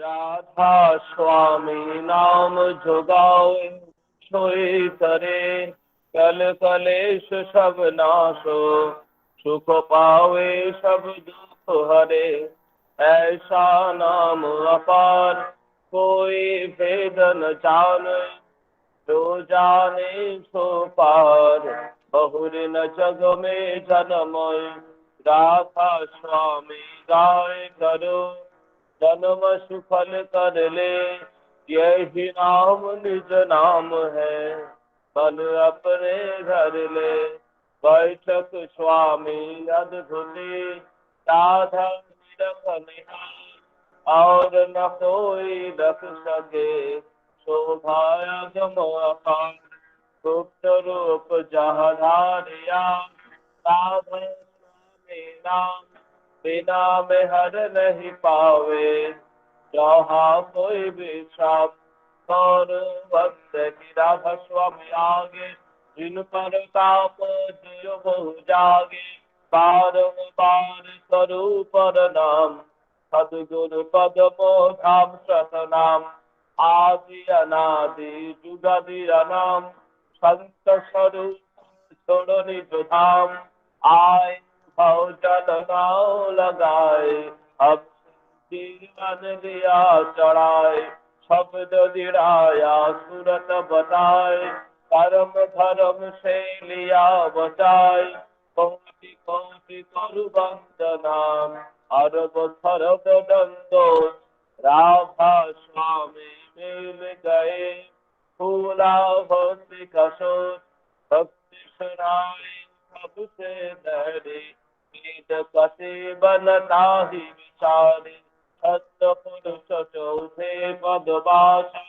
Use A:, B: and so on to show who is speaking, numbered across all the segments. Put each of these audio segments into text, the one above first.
A: राधा स्वामी नाम जुगावे सोई करे कल कलेश सब नाशो सुख पावे सब दुख हरे ऐसा नाम अपार कोई भेद न जाने जो जाने सो पार बहुर न जग में जन्मय राधा स्वामी गाय करो जन्म सुफल कर ले यही नाम निज नाम है बल अपने घर ले बैठक स्वामी अद्भुति राधा निरख निहार और न कोई रख सके शोभाया गम अपार गुप्त रूप जहाँ धारिया राधा स्वामी नाम बिना में हर नहीं पावे जहाँ कोई भी श्राप और भक्त की राधा स्वामी आगे जिन पर ताप जियो बहु जागे बार स्वरूप नाम सदगुरु पद धाम सतनाम आदि अनादि जुगादि नाम संत स्वरूप छोड़ो निज धाम आय भाव जल नाव लगाए अब जीवन दिया चढ़ाए शब्द दिड़ाया सूरत बताए कर्म धर्म से लिया बचाए कोटि कोटि करु वंदना अरब खरब दंडो राधा स्वामी मिल गए फूला भक्ति कसोर भक्ति सुनाए सबसे डरे नीत कसे बनता ही विचारे सत्य पुरुष चौथे पदवासा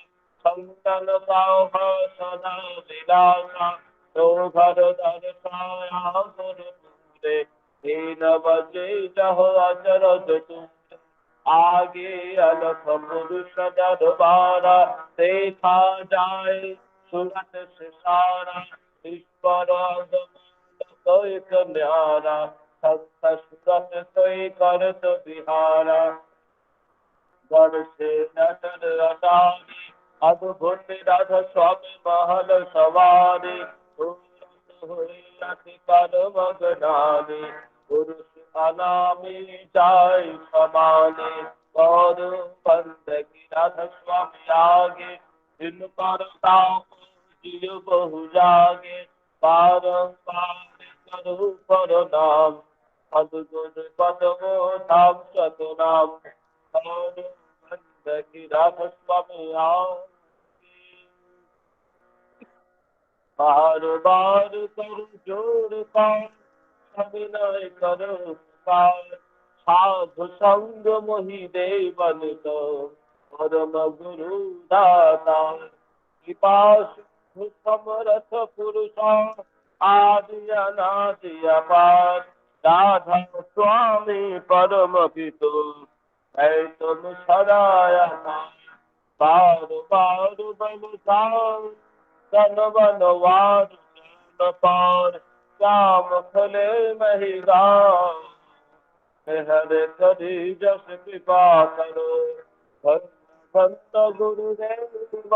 A: संतन साह सदा विलासा तो घर दर्शाया गुरु पूरे दीन बजे जहो अचरज तूरे आगे अलख पुरुष दरबारा देखा जाए सूरत से सारा ईश्वर कोई न्यारा सत्य सूरत कोई करत बिहारा गढ़ से नटर अटारी अद्भुत राधा स्वामी महल सवारी हुई अति कर मगनानी पुरुष अनामी जाय समाने और बंद की राधा स्वामी आगे जिन पर ताप जियो बहु जागे बारंबार करो पर नाम सदगुरु पदमो धाम सतनाम और बंद की राधा स्वामी आगे बार बार कर जोड़ पार अभिनय करो पुकार साधु संग मोहि दे बन तो परम गुरु दाता कृपा सिंधु समरथ पुरुषा आदि अनादि अपार राधा स्वामी परम पितु है तुम सराया बार बार बलसार तन बनवार जन पार श्याम खले महिगा हर करी जस कृपा करो संत गुरुदेव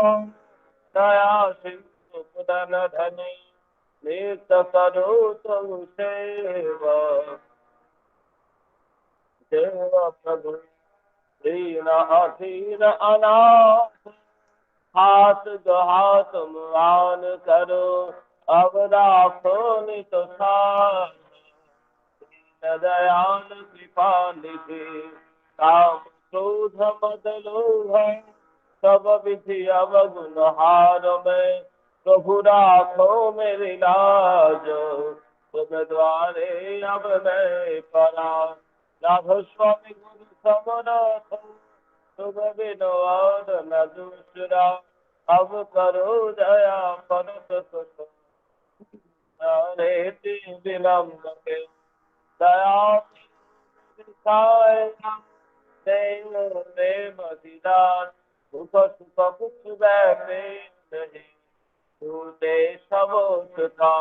A: दया सिंधु पुदन धनी नित करो तुम सेवा देव प्रभु दीन अधीन अनाथ हाथ गहा तुम आन करो अब राखो नित सार दीन दयाल कृपा निधि काम क्रोध मद लोभ सब विधि अवगुण हार में प्रभु राखो मेरी लाज तुम द्वारे अब मैं परा राघव स्वामी गुरु समरथ तुम बिनो और न दूसरा अब करो दया परत सुख रेति विलम्ब के दया देव प्रेम दीदार सुख सुख कुछ वैसे नहीं झूठे सब सुखा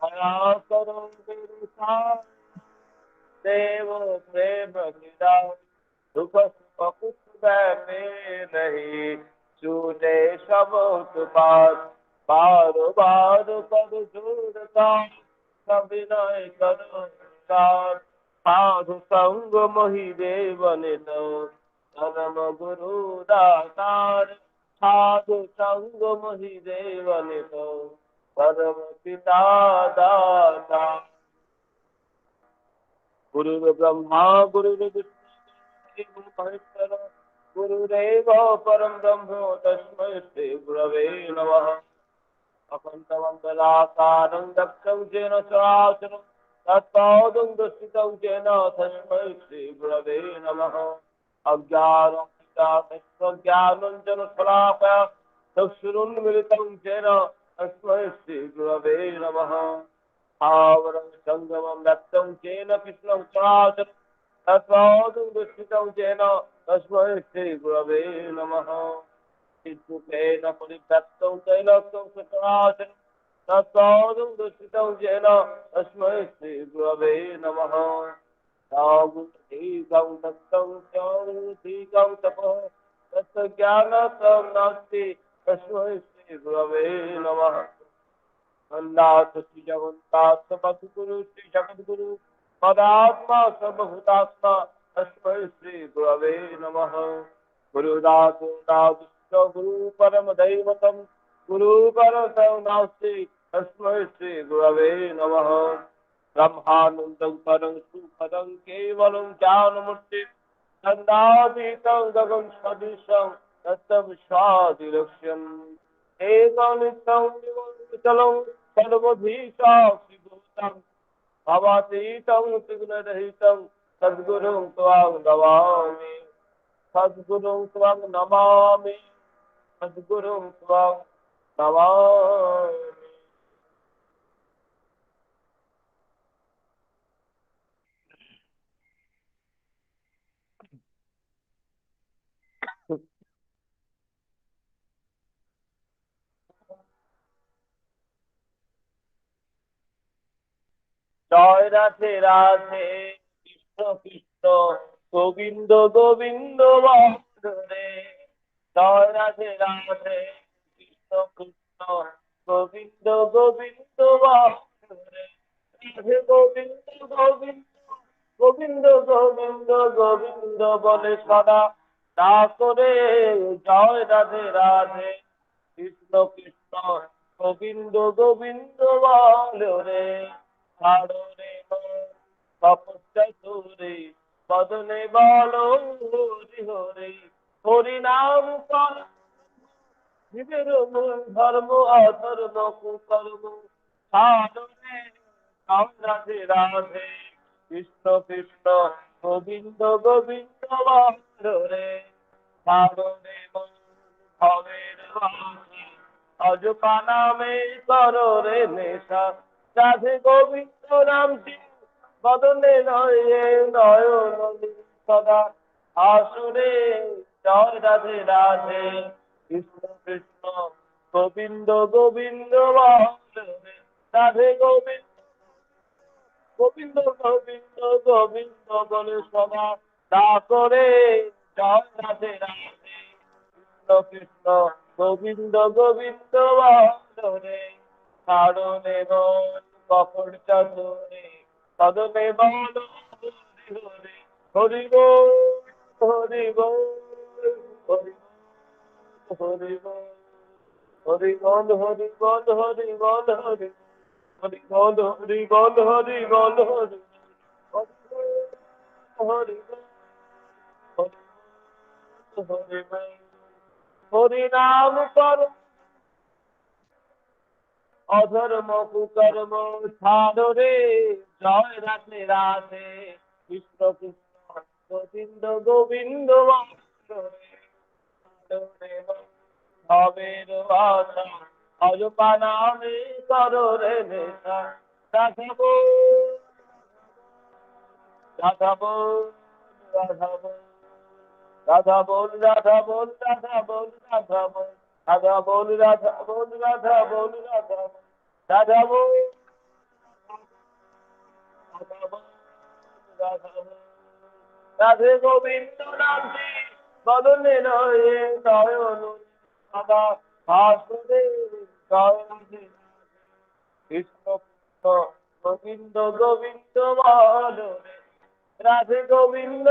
A: दया करो मेरे साथ देव प्रेम दीदार सुख सुख कुछ बैठे नहीं, छूटे सब उत्पात, बार बार कर जोड़ता, सविनय करो सार, साधु संग मोहि देवन तो, परम गुरु दातार, साधु संग मोहि देवन तो, परम पिता दाता। गुरु ब्रह्मा गुरु विष्णु महेश्वर, गुरुदेव परम ब्रह्म तस्मै श्री गुरवे नमः। अखण्डमण्डलाकारं दक्षं येन चराचरं तत्पादं दर्शितं येन तस्मै श्रीगुरवे नमः। अज्ञानञ्जनशलाकया चक्षुरुन्मिलितं येन तस्मै श्रीगुरवे नमः। आवरं सङ्गमं व्यक्तं येन कृष्णं चराचरं तत्पादं दर्शितं येन तस्मै श्रीगुरवे नमः। चित्तुकेन परित्यक्तं त्रैलोक्यं सचराचरं तत्पादं दर्शितं येन तस्मै श्रीगुरवे नमः। यावतीकं दत्तं यावतीकं तपः तत्ज्ञानकं नास्ति तस्मै श्रीगुरवे नमः। अन्नाथ श्री जगन्नाथ सद्गुरु श्री जगद्गुरु पदात्मा सर्वभूतात्मा तस्मै श्रीगुरवे नमः। गुरुदास दास गुरु परम दैवतम गुरु परम नास्ति तस्मै श्री गुरवे नमः। ब्रह्मानंदं परं सुखदं केवलं ज्ञानमूर्ति नन्दातीतं गगन सदृशं तत्तव स्वादिलक्ष्यम् एकं नित्यं निरवचलं सर्वधीशाक्षिभूतं भवातीतं त्रिगुणरहितं सद्गुरुं त्वां नमामि। सद्गुरुं त्वां नमामि, सद्गुरुं त्वां नमामि। জয় রাধে রাধে কৃষ্ণ কৃষ্ণ গোবিন্দ গোবিন্দ বন্দরে। জয় রাধে রাধে কৃষ্ণ কৃষ্ণ গোবিন্দ গোবিন্দ বন্দরে। রাধে গোবিন্দ গোবিন্দ গোবিন্দ গোবিন্দ গোবিন্দ বলে সদা তা করে। জয় রাধে রাধে কৃষ্ণ কৃষ্ণ গোবিন্দ গোবিন্দ বলে ছাড়ো রে তপস্যা করে বদলে বলো হরি হরি হরি নাম কর জীবের মূল ধর্ম অধর্ম কুকর্ম ছাড়ো রে রাম রাধে রাধে কৃষ্ণ কৃষ্ণ গোবিন্দ গোবিন্দ বলো রে ছাড়ো রে ভবের বাসী অজপা নামে করো রে নেশা রাধে গোবিন্দ নামটি বদনে নয়ে নয়ন সদা আসুরে। জয় রাধে রাধে কৃষ্ণ কৃষ্ণ গোবিন্দ গোবিন্দ বলে রাধে গোবিন্দ গোবিন্দ গোবিন্দ গোবিন্দ বলে সদা তা করে। জয় রাধে রাধে কৃষ্ণ কৃষ্ণ গোবিন্দ গোবিন্দ বলে ছাড়ো দেব কপট চতুরে সদনে বল হরি হরি হরি বল হরি বল হরি হরি বল হরি বল হরি বল হরি বল হরি হরি বল হরি বল হরি বল হরি হরি হরি হরি নাম কর অধর্ম কুকর্ম ছাড়ো রে। জয় রাধে রাধে কৃষ্ণ কৃষ্ণ গোবিন্দ গোবিন্দ ভবের বাসা অজপা নামে করো রে নেশা রাধাবো রাধাবো রাধাবো রাধা বল রাধা বল রাধা বল রাধা বল রাধা বল রাধা বল রাধা বল রাধা বল রাধা বল রাধা বল রাধা বল রাধে গোবিন্দ নামটি বদনে নয়ে নয়ন সদা ভাসুরে জয় রাধে কৃষ্ণ কৃষ্ণ গোবিন্দ গোবিন্দ বলো রাধে গোবিন্দ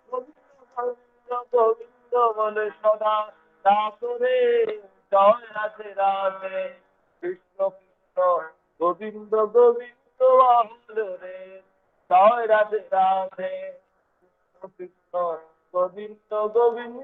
A: গোবিন্দ গোবিন্দ বলে সদা দাসরে জয় রাধে রাধে কৃষ্ণ কৃষ্ণ গোবিন্দ গোবিন্দ বলো রে জয় রাধে রাধে কৃষ্ণ কৃষ্ণ গোবিন্দ গোবিন্দ।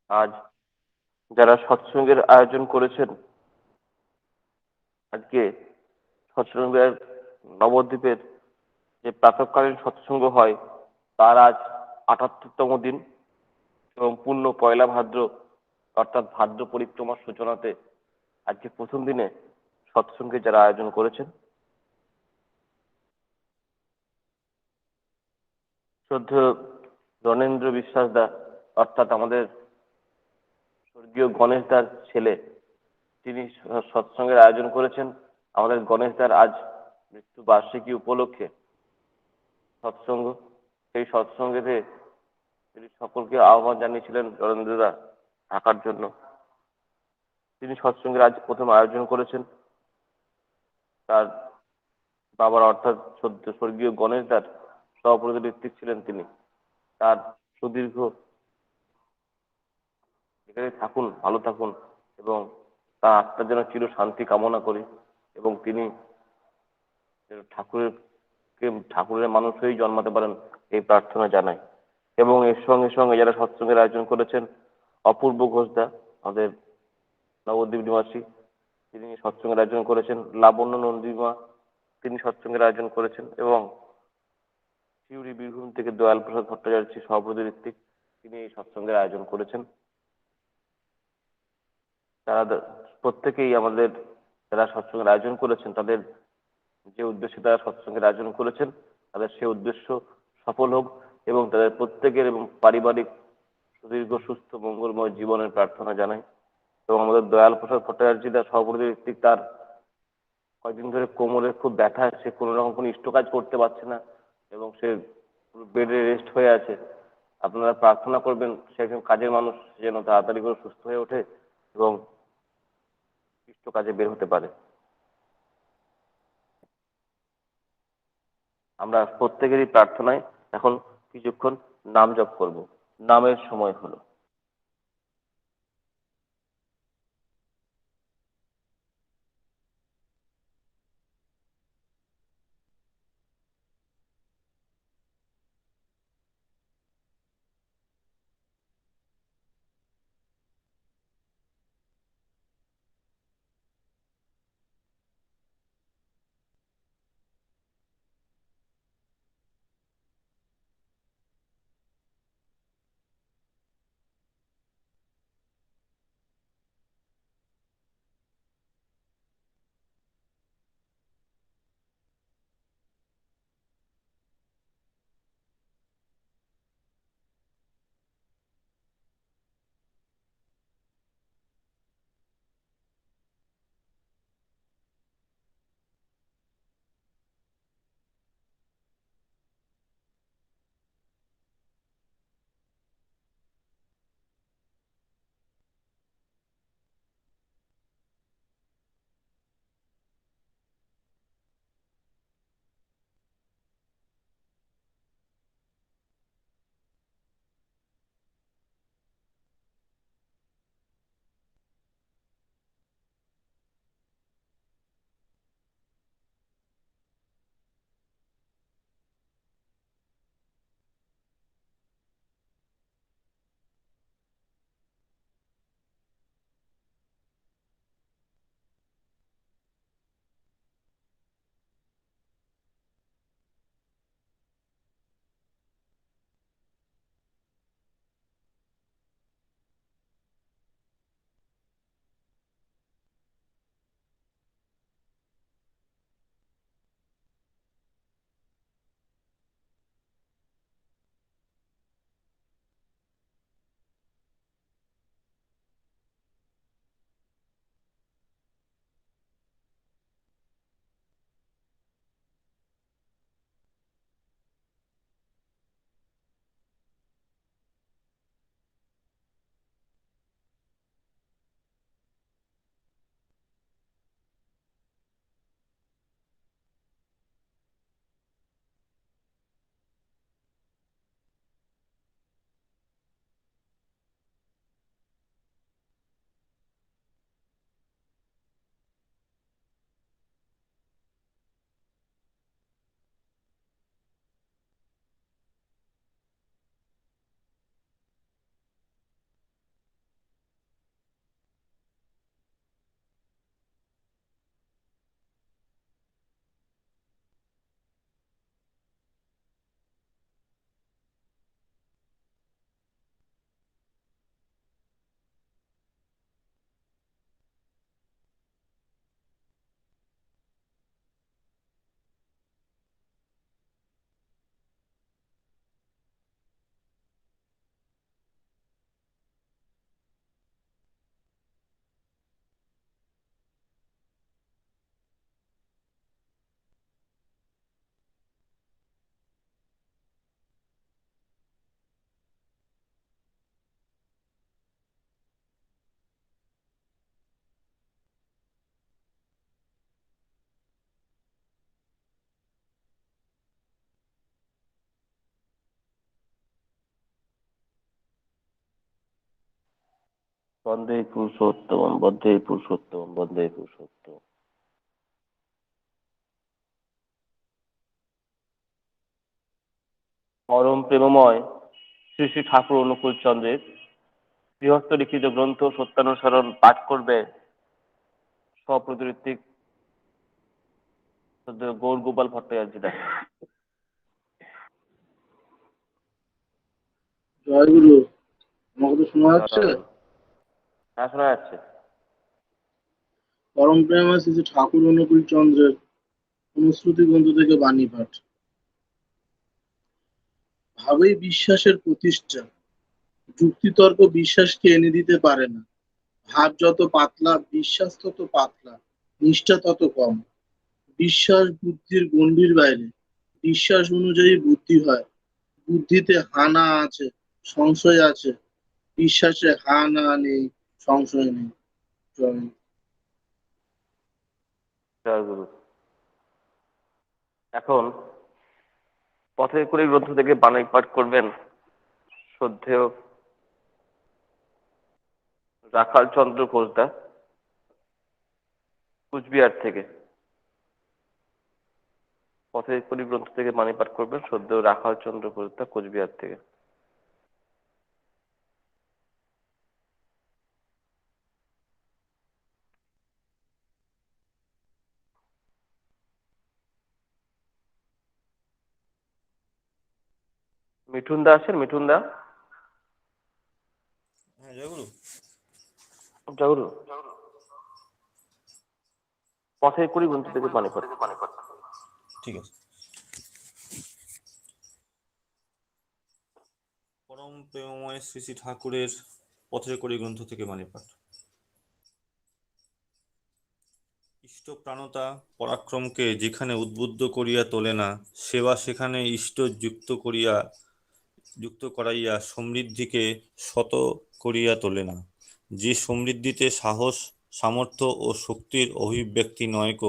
A: আজ যারা সৎসঙ্গের আয়োজন করেছেন, আজকে সৎসঙ্গের নবদ্বীপের যে প্রাতঃকালীন সৎসঙ্গ হয় তার আজ ৭৮তম দিন এবং পূর্ণ পয়লা ভাদ্র অর্থাৎ ভাদ্র পরিক্রমার সূচনাতে আজকে প্রথম দিনে সৎসঙ্গে যারা আয়োজন করেছেন, শ্রদ্ধেয় রণেন্দ্র বিশ্বাস দা অর্থাৎ আমাদের স্বর্গীয় গণেশ দার ছেলে, তিনি সৎসঙ্গের আয়োজন করেছেন। আমাদের গণেশ দার আজ মৃত্যু বার্ষিকী উপলক্ষে সৎসঙ্গ, সেই সৎসঙ্গেতে তিনি সকলকে আহ্বান জানিয়েছিলেন রণেন্দ্রদা থাকার জন্য। তিনি সৎসঙ্গের আজ প্রথম আয়োজন করেছেন। তার বাবার অর্থাৎ স্বর্গীয় গণেশ দার সহপ্রতি ঋত্বিক ছিলেন তিনি। তার সুদীর্ঘ এখানে থাকুন, ভালো থাকুন এবং তার আত্মার যেন চির শান্তি কামনা করি এবং তিনি ঠাকুরের ঠাকুরের মানুষ হয়েই জন্মাতে পারেন এই প্রার্থনা জানাই। এবং এর সঙ্গে সঙ্গে যারা সৎসঙ্গের আয়োজন করেছেন, অপূর্ব ঘোষদা আমাদের নবদ্বীপ নিবাসী, তিনি সৎসঙ্গের আয়োজন করেছেন। লাবণ্য নন্দীমা, তিনি সৎসঙ্গের আয়োজন করেছেন এবং সিউড়ি বীরভূম থেকে দয়াল প্রসাদ ভট্টাচার্য সভাপতি ঋত্বিক, তিনি এই সৎসঙ্গের আয়োজন করেছেন। তারা প্রত্যেকেই আমাদের যারা সৎসঙ্গের আয়োজন করেছেন তাদের যে উদ্দেশ্যে তারা সৎসঙ্গের আয়োজন করেছেন তাদের সে উদ্দেশ্য সফল হোক এবং তাদের প্রত্যেকের এবং পারিবারিক সুদীর্ঘ সুস্থ মঙ্গলময় জীবনের প্রার্থনা জানাই। এবং আমাদের দয়াল প্রসাদ ভট্টাচার্য সভাপতি তার কয়েকদিন ধরে কোমরে খুব ব্যথা, সে কোনো রকম কোনো ইষ্ট কাজ করতে পারছে না এবং সে বেডে রেস্ট হয়ে আছে। আপনারা প্রার্থনা করবেন সে একজন কাজের মানুষ যেন তাড়াতাড়ি করে সুস্থ হয়ে ওঠে এবং ইষ্ট কাজে বের হতে পারে। আমরা প্রত্যেকেরই প্রার্থনায় এখন কিছুক্ষণ নাম জপ করব। নামের সময় হলো। বন্দে পুরুষোত্তম, বন্দে পুরুষোত্তম, বন্দে পুরুষোত্তম। পরম প্রেমময় শ্রী শ্রী ঠাকুর অনুকূল চন্দ্রের গৃহস্থ লিখিত গ্রন্থ সত্যানুসরণ পাঠ করবে সপ্রতিঋত্বিক গৌর গোপাল ভট্টাচার্য।
B: জয়গুরু, আমাকে তো শোনা যাচ্ছে?
A: হ্যাঁ, শোনা যাচ্ছে।
B: পরম প্রেমা শ্রী শ্রী ঠাকুর অনুকূল চন্দ্রের অনুশ্রুতি গ্রন্থ থেকে বাণী পাঠ। ভাবেই বিশ্বাসের প্রতিষ্ঠা। যুক্তিতর্ক বিশ্বাসকে এনে দিতে পারে না। ভাব যত পাতলা, বিশ্বাস তত পাতলা, নিষ্ঠা তত কম। বিশ্বাস বুদ্ধির গণ্ডির বাইরে। বিশ্বাস অনুযায়ী বুদ্ধি হয়। বুদ্ধিতে হা না আছে, সংশয় আছে। বিশ্বাসে হা না নেই, সংশয় নেই। জয়।
A: জয় গুরু। এখন পথের কুড়ি গ্রন্থ থেকে বাণী পাঠ করবেন শ্রদ্ধেয় রাখাল চন্দ্র ঘোষদা, কুচবিহার থেকে। পথের কুড়ি গ্রন্থ থেকে বাণী পাঠ করবেন শ্রদ্ধেয় রাখাল চন্দ্র ঘোষদা, কোচবিহার থেকে। মিঠুন দা আছেন? মিঠুন দা?
C: হ্যাঁ জয়গুরু।
A: জয় গুরু। পথের কুড়ি গ্রন্থ থেকে বাণী পাঠ।
C: ঠিক আছে। পরম প্রেমময় শ্রী শ্রী ঠাকুরের পথের কড়ি গ্রন্থ থেকে বাণী পাঠ। ইষ্ট প্রাণতা পরাক্রমকে যেখানে উদ্বুদ্ধ করিয়া তোলে না, সেবা সেখানে ইষ্ট যুক্ত করাইয়া সমৃদ্ধিকে শত করিয়া তোলে না। যে সমৃদ্ধিতে সাহস, সামর্থ্য ও শক্তির অভিব্যক্তি নয়ক,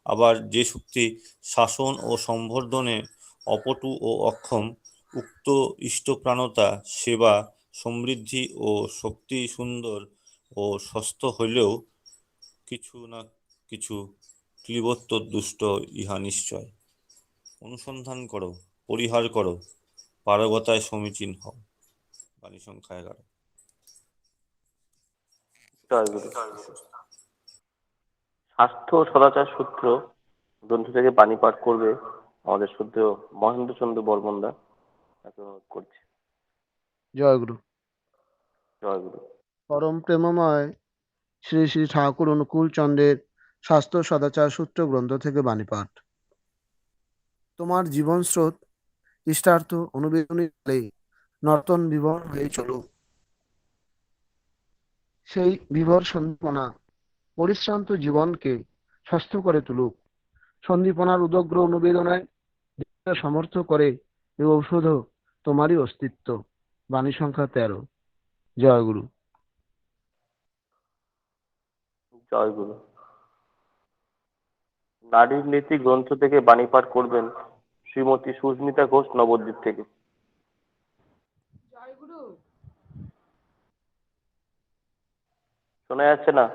C: আবার যে শক্তি শাসন ও সম্বর্ধনে অপটু ও অক্ষম, উক্ত ইষ্টপ্রাণতা, সেবা, সমৃদ্ধি ও শক্তি সুন্দর ও সস্থ হইলেও কিছু না কিছু ক্লীবত্ব দুষ্ট, ইহা নিশ্চয়। অনুসন্ধান করো, পরিহার করো, পারগতায় সমীচীন হও। বাণী সংখ্যা 11।
A: জয় গুরু। স্বাস্থ্য ও সদাচার সূত্র গ্রন্থ থেকে বাণী পাঠ করবে আমাদের শ্রদ্ধেয় মহেন্দ্রচন্দ্র বর্মন দা। তাকে অনুরোধ করছি।
B: জয়গুরু।
A: জয় গুরু।
B: পরম প্রেমময় শ্রী শ্রী ঠাকুর অনুকূল চন্দ্রের স্বাস্থ্য সদাচার সূত্র গ্রন্থ থেকে বাণী পাঠ। তোমার জীবন স্রোত ইষ্টার্থ অনুবেদনী নর্তন বিভর হয়ে চলুক। সেই বিভর সন্দীপনা পরিশ্রান্ত জীবনকে স্বাস্থ্য করে তুলুক। সন্দীপনার উদগ্র অনুবেদনায় সমর্থ করে এই ঔষধ তোমারই অস্তিত্ব। বাণী সংখ্যা 13। জয় গুরু।
A: জয় গুরু। নারীর নীতি গ্রন্থ থেকে বাণী পাঠ করবেন শ্রীমতী সুস্মিতা ঘোষ, নবদ্বীপ থেকে।
D: জয়গুরু।
A: শোনা যাচ্ছে না?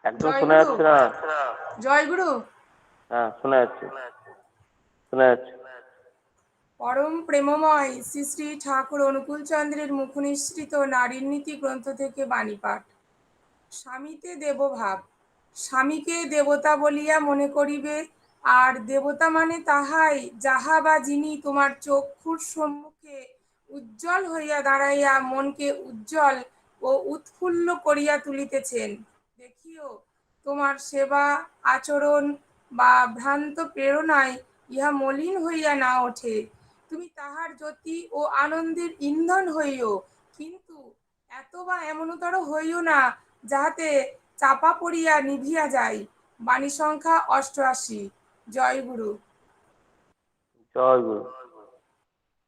A: একদম শোনা
D: জয়গুরু।
A: যাচ্ছে না?
D: জয়গুরু।
A: হ্যাঁ, শোনা যাচ্ছে, শোনা যাচ্ছে।
D: পরম প্রেমময় শ্রী শ্রী ঠাকুর অনুকূল চন্দ্রের মুখনিসৃত নারীর নীতি গ্রন্থ থেকে বাণী পাঠ। স্বামীতে দেবভাব, স্বামীকে দেবতা বলিয়া মনে করিবে, আর দেবতা মানে তাহাই যাহা বা যিনি তোমার চক্ষুর সম্মুখে উজ্জ্বল হইয়া দাঁড়াইয়া মনকে উজ্জ্বল ও উৎফুল্ল করিয়া তুলিতেছেন। দেখিও তোমার সেবা আচরণ বা ভ্রান্ত প্রেরণায় ইহা মলিন হইয়া না ওঠে। তুমি তাহার জ্যোতি ও আনন্দের ইন্ধন হইও, কিন্তু এত বা এমনতর হইও না যাহাতে চাপা পড়িয়া নিভিয়া যায়। বাণী সংখ্যা 88। জয় গুরু।
A: জয় গুরু।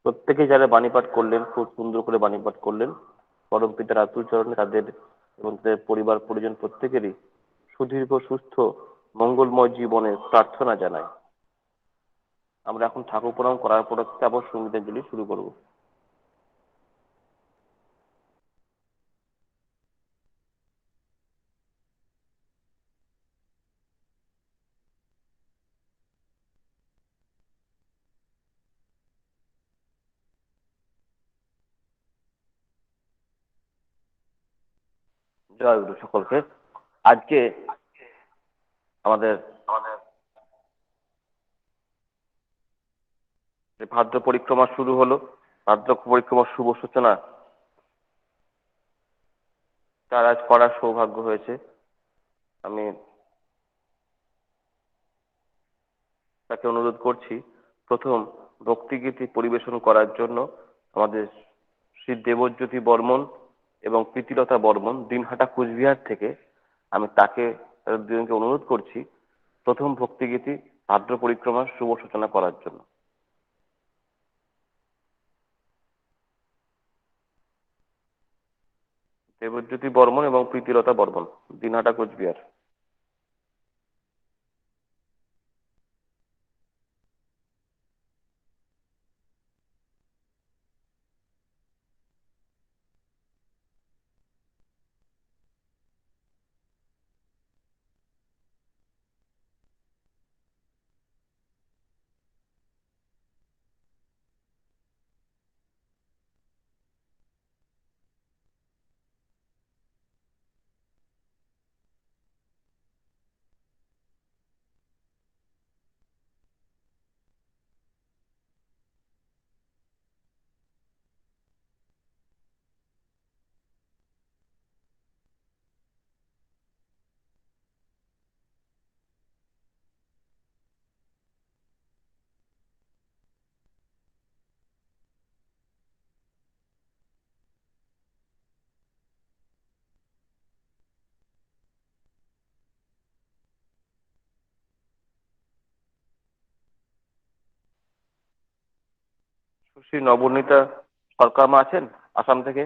A: প্রত্যেকে যারা বাণী পাঠ করলেন, খুব সুন্দর করে বাণী পাঠ করলেন, পরম পিতার আতুল চরণে তাদের এবং তাদের পরিবার পরিজন প্রত্যেকেরই সুদীর্ঘ, সুস্থ, মঙ্গলময় জীবনের প্রার্থনা জানাই। আমরা এখন ঠাকুর প্রণাম করার পর আবার সঙ্গীতাঞ্জলি শুরু করব। জয় গুরু সকলকে। আজকে আমাদের যে ভাদ্র পরিক্রমা শুরু হলো, ভাদ্র পরিক্রমার শুভ সূচনা তার আজ করার সৌভাগ্য হয়েছে। আমি তাকে অনুরোধ করছি প্রথম ভক্তিগীতি পরিবেশন করার জন্য আমাদের শ্রী দেবজ্যোতি বর্মন এবং প্রীতিলতা বর্মন, দিনহাটা কুচবিহার থেকে। আমি তাদের দুজনকে অনুরোধ করছি প্রথম ভক্তিগীতি ভাদ্র পরিক্রমার শুভ সূচনা করার জন্য। দেবজ্যোতি বর্মন এবং প্রীতিলতা বর্মন, দিনহাটা কুচবিহার। সুশ্রী নবনীতা সরকার মা আছেন আসাম থেকে?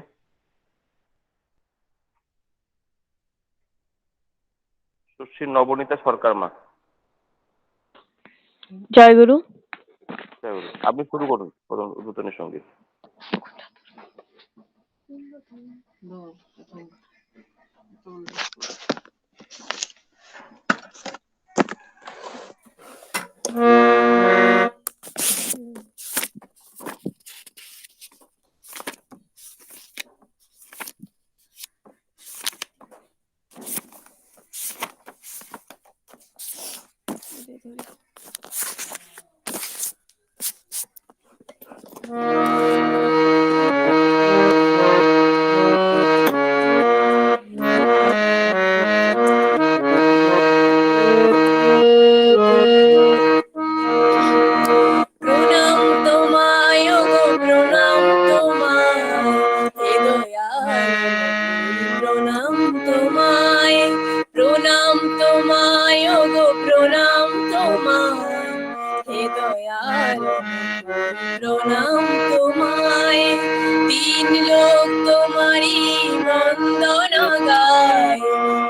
A: সুশ্রী নবনীতা সরকার মা।
E: জয়গুরু।
A: আপনি শুরু করুন উদ্বোধনী সঙ্গীত।
E: প্রণাম তোমায় গো প্রণাম তোমায় হে দয়াল প্রণাম তোমায়, প্রণাম তোমায় গো প্রণাম তোমায় হে দয়াল প্রণাম তোমায়। তিন লোক তোমারই বন্দনা গায়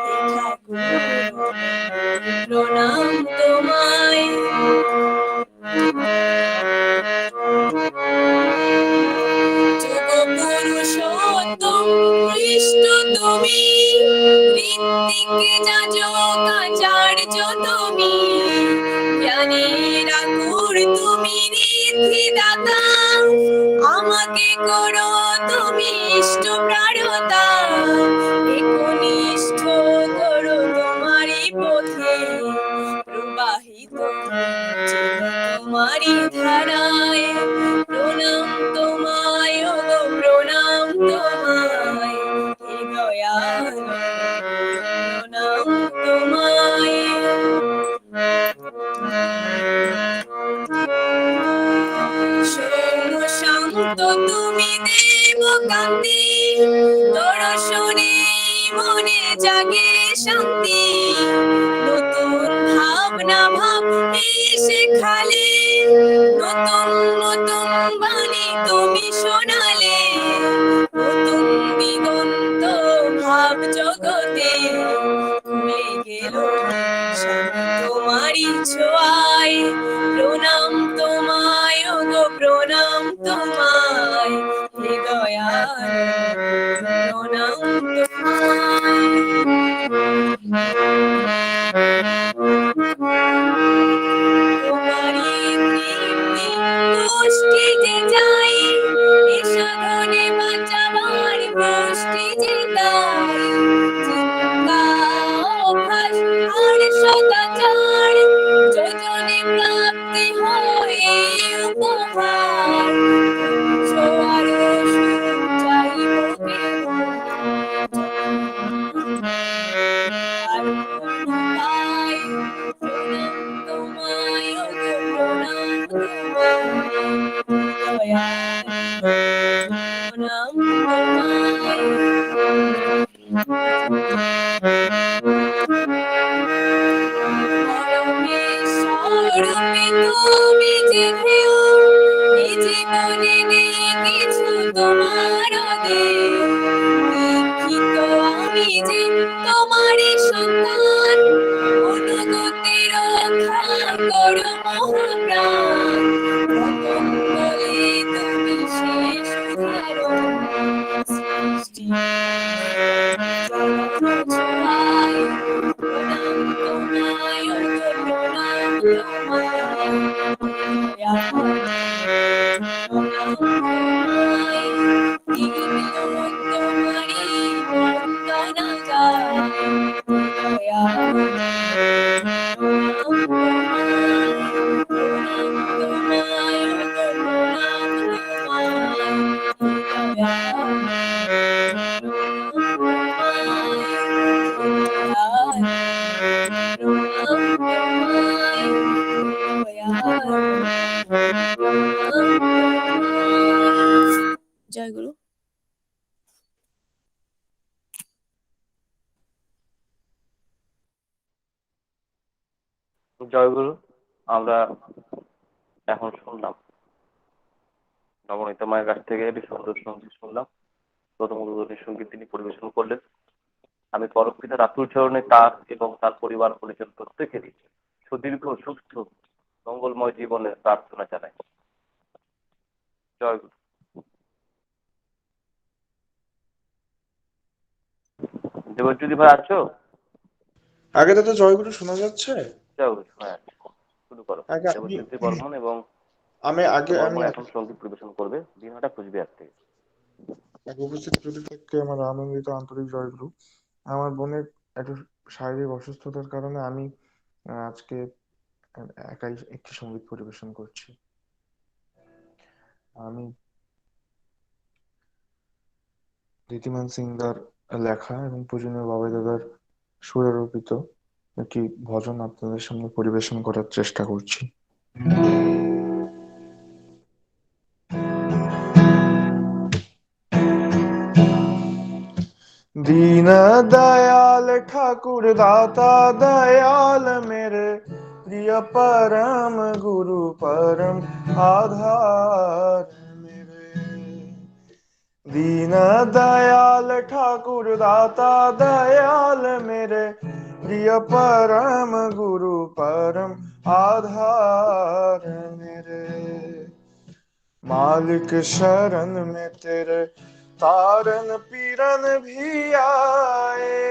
E: হে ঠাকুর প্রণাম তোমায়। পুরুষোত্তম কৃষ্ণ তুমি, ঋত্বিকে যাজক আচার্য তুমি, জ্ঞানের আকুর তুমি ঋদ্ধিদাতা, আমাকে করো তুমি ইষ্ট প্রাণতা। একনিষ্ঠ করো তোমারই পথে প্রবাহিত তোমারই ধারায়। প্রণাম তোমায় গো প্রণাম তোমায় হে দয়াল প্রণাম তোমায়। সৌম্য শান্ত তুমি দেবকান্তি, দর্শনে মনে জাগে শান্তি। নতুন ভাবনা ভাব এসে খালে, নতুন নতুন বাণী তুমি শোনালে। নতুন দিগন্ত ভাব জগতে খুলে গেল তোমারই ছোঁয়ায়। প্রণাম তোমায় গো প্রণাম তোমায় হে দয়াল প্রণাম তোমায়। তোমারই কীর্তি গোষ্ঠী যে যাই, এ সাধনে বাঁচাবার গোষ্ঠী যে তাই। চিন্তা অভ্যাস আর সদাচার যোজনে প্রাপ্তি হয় উপহার। তুমি যে প্রিয় এই জীবনে নেই কিছু তোমার দীক্ষিত আমি যে তোমারই সন্তান অনুগতি রক্ষা করো মহাপ্রাণ প্রথম বলে তুমি শেষ উদাহরণ সৃষ্টি জগৎ ছড়ায় প্রণাম তোমায় ওগো প্রণাম তোমায় প্রণাম তোমায় দিল তোমারই বন্দনা যায় প্রণাম তোমায় প্রণাম তোমায় ওগো প্রণাম জয় গুরু।
A: জয়গুরু। আমরা এখন শুনলাম নবনীতা মায়ের কাছ থেকে একটি সুন্দর সঙ্গীত শুনলাম। প্রথম উদ্বোধনী সঙ্গীত তিনি পরিবেশন করলেন। আমি পরমপিতার আতুল চরণে তার এবং তার পরিবার পরিজন প্রত্যেকেরই সুদীর্ঘ সুস্থ মঙ্গলময় জীবনের প্রার্থনা জানাই। জয়গুরু। দেবজ্যোতি ভাই আছো?
F: আগে তো জয়গুরু শোনা যাচ্ছে।
A: জয়গুরু শোনা যাচ্ছে। শুরু করো।
F: আগে
A: দেবজ্যোতি বর্মন এবং
F: আমি
A: এখন সঙ্গীত পরিবেশন করবে দিনহাটা কুচবিহার থেকে।
F: উপস্থিত প্রত্যেককে আমার আনন্দিত আন্তরিক জয়গুরু। আমার বোনের একটু শারীরিক অসুস্থতার কারণে আমি আজকে একাই একটি সঙ্গীত পরিবেশন করছি। আমি ঋদ্ধিমান সিংদার লেখা এবং পূজনীয় বাবাই দাদার সুরারোপিত একটি ভজন আপনাদের সামনে পরিবেশন করার চেষ্টা করছি। दीन दयाल ठाकुर दाता दयाल मेरे प्रिय परम गुरु परम आधार मेरे। दीन दयाल ठाकुर दाता दयाल मेरे प्रिय परम गुरु परम आधार मेरे। मालिक शरण में तेरे तारन पीरन भी आए।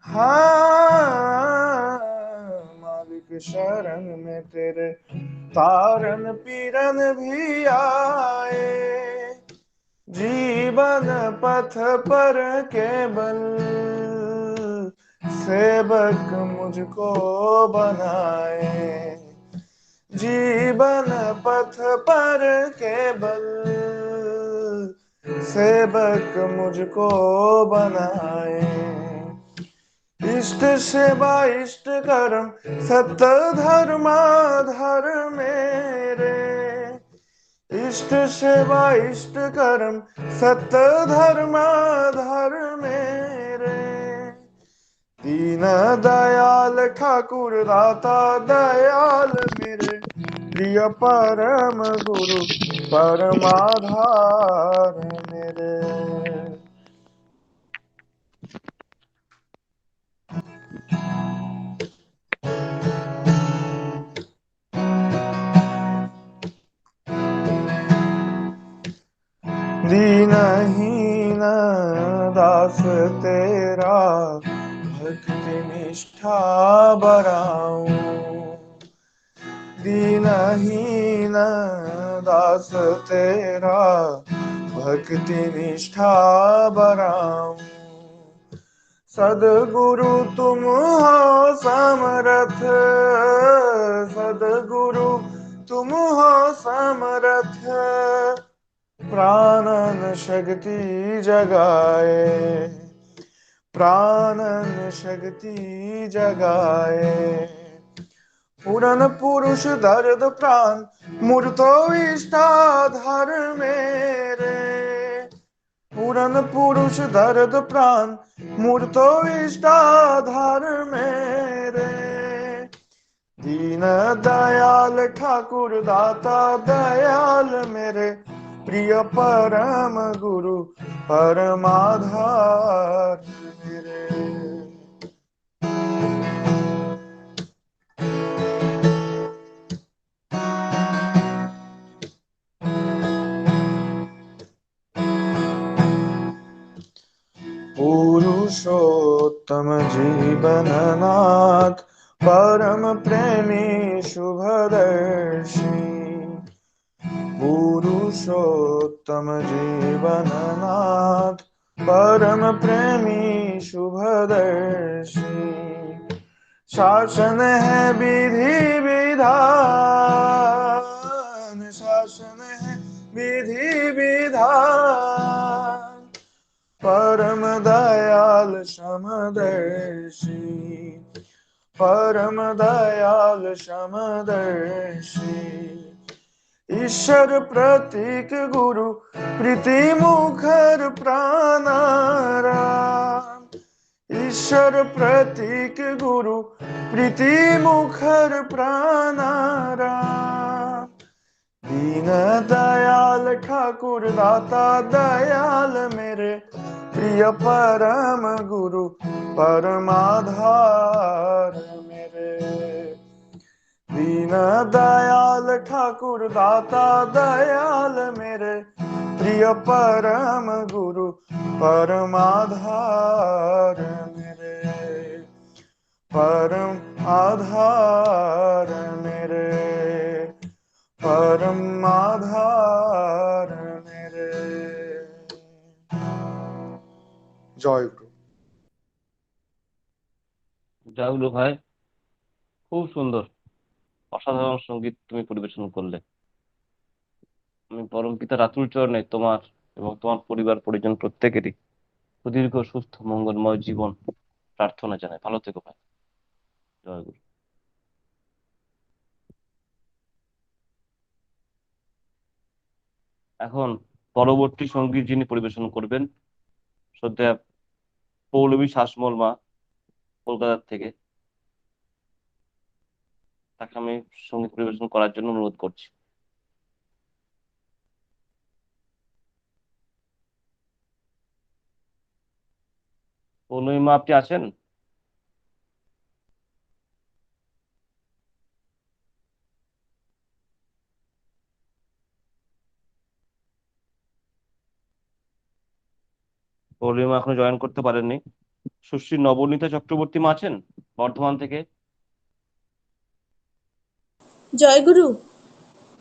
F: हाँ मालिक शरण में तेरे तारन पीरन भी आए। जीवन पथ पर केवल सेवक मुझको बनाए। जीवन पथ पर केवल सेवक मुझको बनाए। इष्ट सेवा इष्ट कर्म सत्य धर्माधर मेरे। इष्ट सेवा इष्ट कर्म सत्य धर्माधर मेरे। दीन दयाल ठाकुर दाता दयाल मेरे प्रिय परम गुरु परमाधार मेरे। दीनहीन दास तेरा भक्ति निष्ठा बराऊं। दीनहीन दास तेरा भक्ति निष्ठा बराऊं। सदगुरु तुम हो समर्थ। सदगुरु तुम हो समर्थ। प्राणन शक्ति जगाए। प्राणन शक्ति जगाए। পুরাণ পুরুষ দর্দ প্রাণ মূর্ত ইষ্টাধার মেরে, পুরাণ পুরুষ দর্দ প্রাণ মূর্ত ইষ্টাধার মেরে, दीन दयाल ठाकुर दाता दयाल मेरे, प्रिय परम गुरु परमाधार मेरे। पुरुषोत्तम जीवननाथ परम प्रेमी शुभदर्शी, पुरुषोत्तम जीवननाथ परम प्रेमी शुभदर्शी, शासन है विधि विधान, शासन है विधि विधान, परम दयाल समदर्शी, परम दयाल समदर्शी, ईश्वर प्रतीक गुरु प्रीति मुखर प्राणाराम, ईश्वर प्रतीक गुरु प्रीति मुखर प्राणाराम, दीन दयाल ठाकुर दाता दयाल मेरे, प्रिय परम गुरु परमाधार मेरे, दीन दयाल ठाकुर दाता दयाल मेरे, प्रिय परम गुरु परमाधार मेरे, परम आधार मेरे, परम आधार मेरे। জয় গুরু।
G: জয়গুরু ভাই, খুব সুন্দর অসাধারণ সঙ্গীত তুমি পরিবেশন করলে। আমি পরমপিতার আতুল চরণে তোমার এবং তোমার পরিবার পরিজন প্রত্যেকেরই সুদীর্ঘ সুস্থ মঙ্গলময় জীবন প্রার্থনা জানাই। ভালো থেকো ভাই। জয়গুরু। এখন পরবর্তী সঙ্গীত যিনি পরিবেশন করবেন, শ্রদ্ধা পৌলমী শাসমল মা, কলকাতা থেকে, তাকে আমি সঙ্গীত পরিবেশন করার জন্য অনুরোধ করছি। পৌলমী মা, আপনি আছেন? পৌলমী মা এখনো জয়েন করতে পারেননি। সুশ্রী নবনীতা চক্রবর্তী মা আছেন বর্ধমান থেকে?
E: জয়গুরু।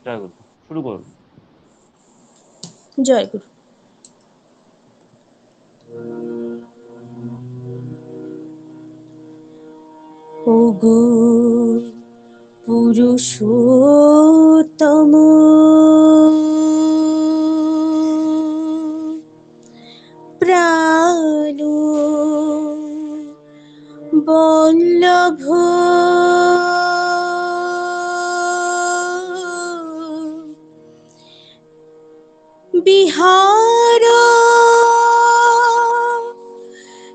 G: জয়গুরু, শুরু করুন।
E: জয়গুরু। ওগো পুরুষোত্তম, প্রাণ বল্লভ, বিহার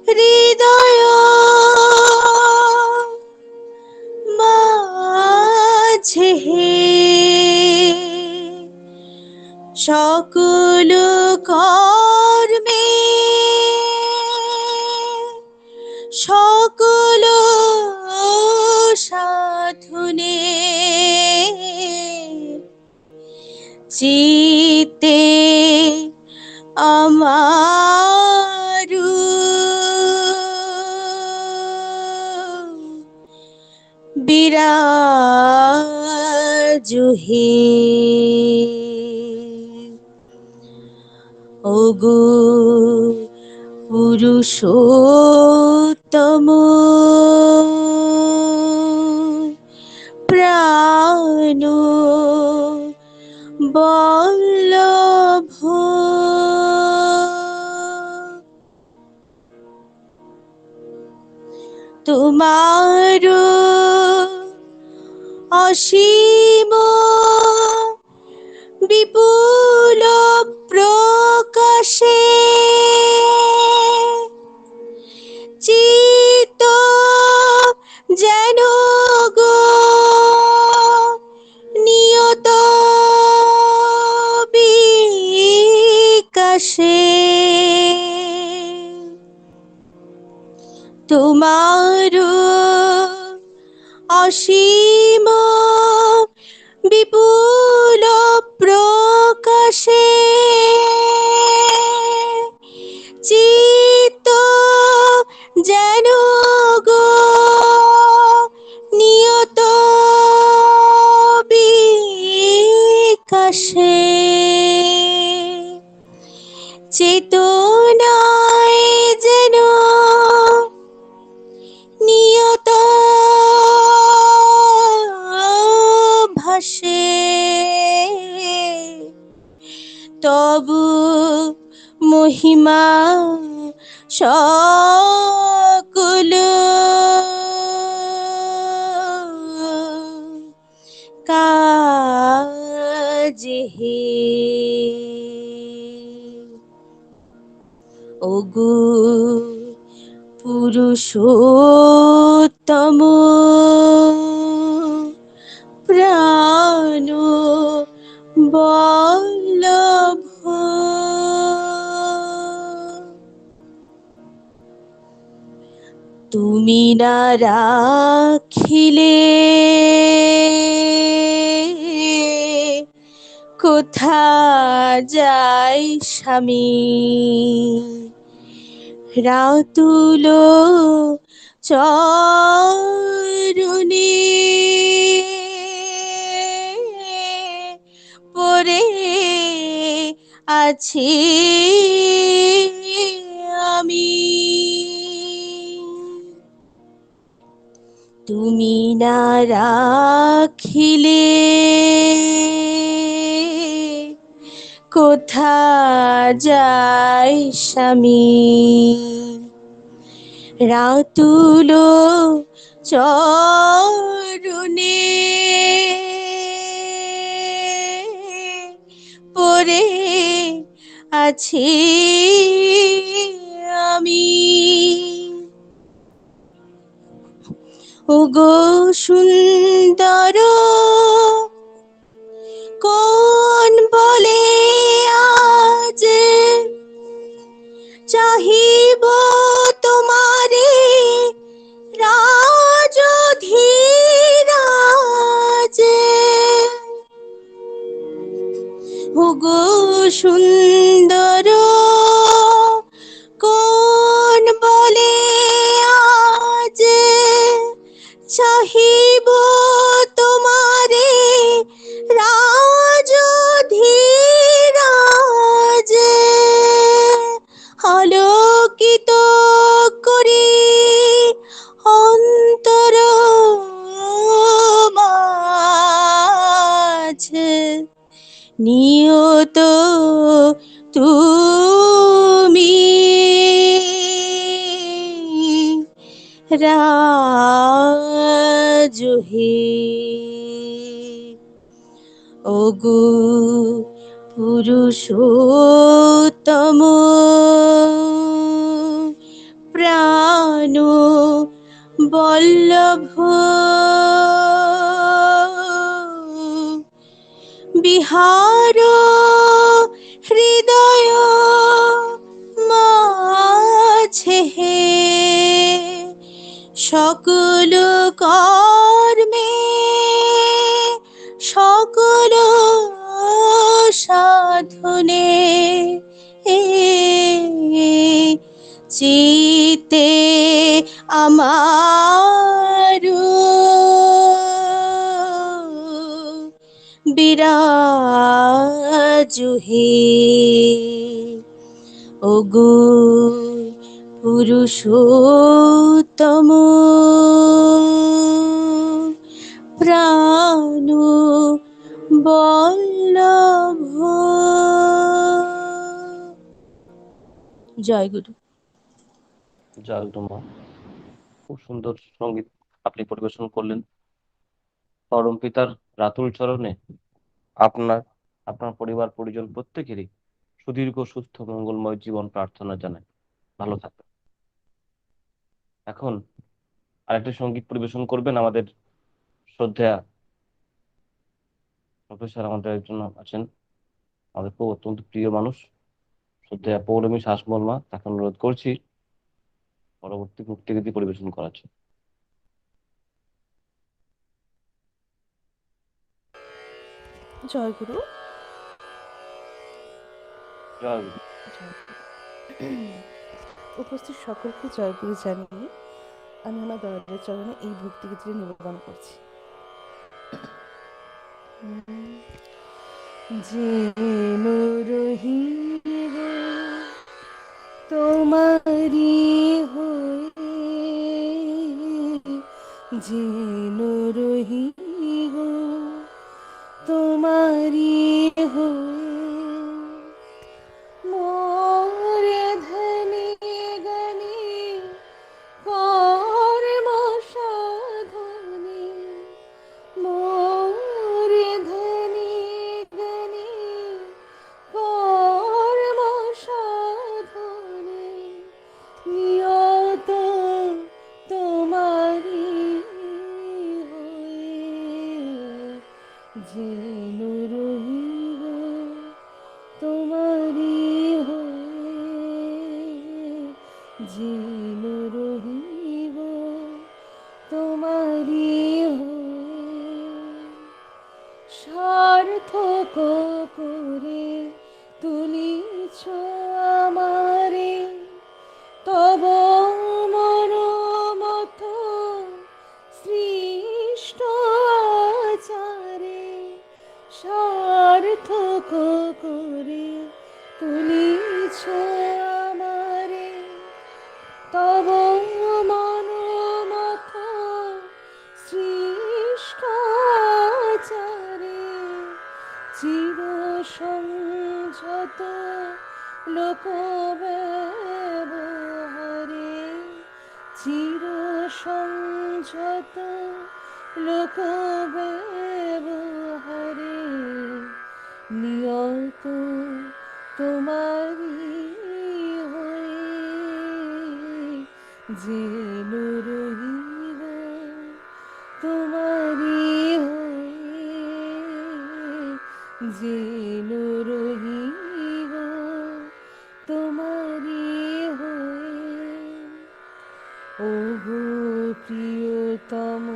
E: হৃদয় মাঝে, সকল কর্মে সকল সাধনে, চিতে আমার বিরাজ হে। ওগো পুরুষোত্তম, প্রাণ বল্লভ, তোমার অসীম বিপুল প্রকাশে চিত্ত যেন গো নিয়ত বিকাশে তোমার অসীম বিপুল প্রকাশে চিত্ত যেন গো নিয়ত বিকাশে চেতনায় যেন নিয়ত ভাসে তবু মহিমা সকল কাজে হে ওগো পুরুষোত্তম প্রাণ বল্লভ তুমি না রাখিলে কোথা যাই স্বামী রাতুল চরণে পড়ে আছি আমি তুমি না রাখিলে কোথা যাই স্বামী রাতুল চরণে পড়ে আছি আমি ওগো সুন্দর কোন বলে আজ চাহিব তোমারে রাজধীরাজ ওগো সুন্দর কোন বলে আজ চাহিব তোমারে রাজধীরাজ আলোকিত করি অন্তর মাঝে নিয়ত তুমি রাজহে ওগো পুরুষোত্তম প্রাণ বল্লভ বিহার হৃদয় মাঝে হে সকল কর্মে সকল সাধনে চিতে আমার বিরাজু হে ওগো পুরুষোত্তম প্রাণ বল্লভ জয় গুরু।
G: জয় গুরু মা, খুব সুন্দর সঙ্গীত আপনি পরিবেশন করলেন। পরম পিতার রাতুল চরণে আপনার আপনার পরিবার পরিজন প্রত্যেকেরই সুদীর্ঘ সুস্থ মঙ্গলময় জীবন প্রার্থনা জানাই। ভালো থাকবেন। এখন আরেকটা সঙ্গীত পরিবেশন করবেন আমাদের শ্রদ্ধেয়া প্রফেসর, আমাদের একজন আছেন, আমাদের খুব অত্যন্ত প্রিয় মানুষ, শ্রদ্ধেয়া পৌলমী শাসমল মা। তাকে অনুরোধ করছি পরবর্তী ভক্তিগীতি পরিবেশন করার জন্য।
H: জয়গুরু।
G: জয় গুরু।
H: উপস্থিত সকলকে জয়গুরু জানিয়ে আমি আমার দয়ালের চরণে এই ভক্তিগীতিটি নিবেদন করছি। যে রহিব তোমারি হয়ে, যে রহিব তোমারি হয়ে, মোরে ধনে গনে কর্ম সাধনে, মোরে ধনে গনে কর্ম সাধনে, নিয়ত তোমারি হয়ে, যেন রহিব তোমারি হয়ে, যেন রহিব তোমারি হয়ে, সার্থক করে তুলিছ আমারে তব মনোমত সৃষ্ট আচারে, সার্থক করে তুলিছ আমারে তব মনোমত সৃষ্ট আচারে, চির সংযত লোক ব্যবহারে, চির সংযত লোক ব্যবহারে, নিয়ত তোমারি হয়ে, যেন রহিব তোমারি হয়ে, যেন রহিব তোমারি হয়ে, ওগো প্রিয়তম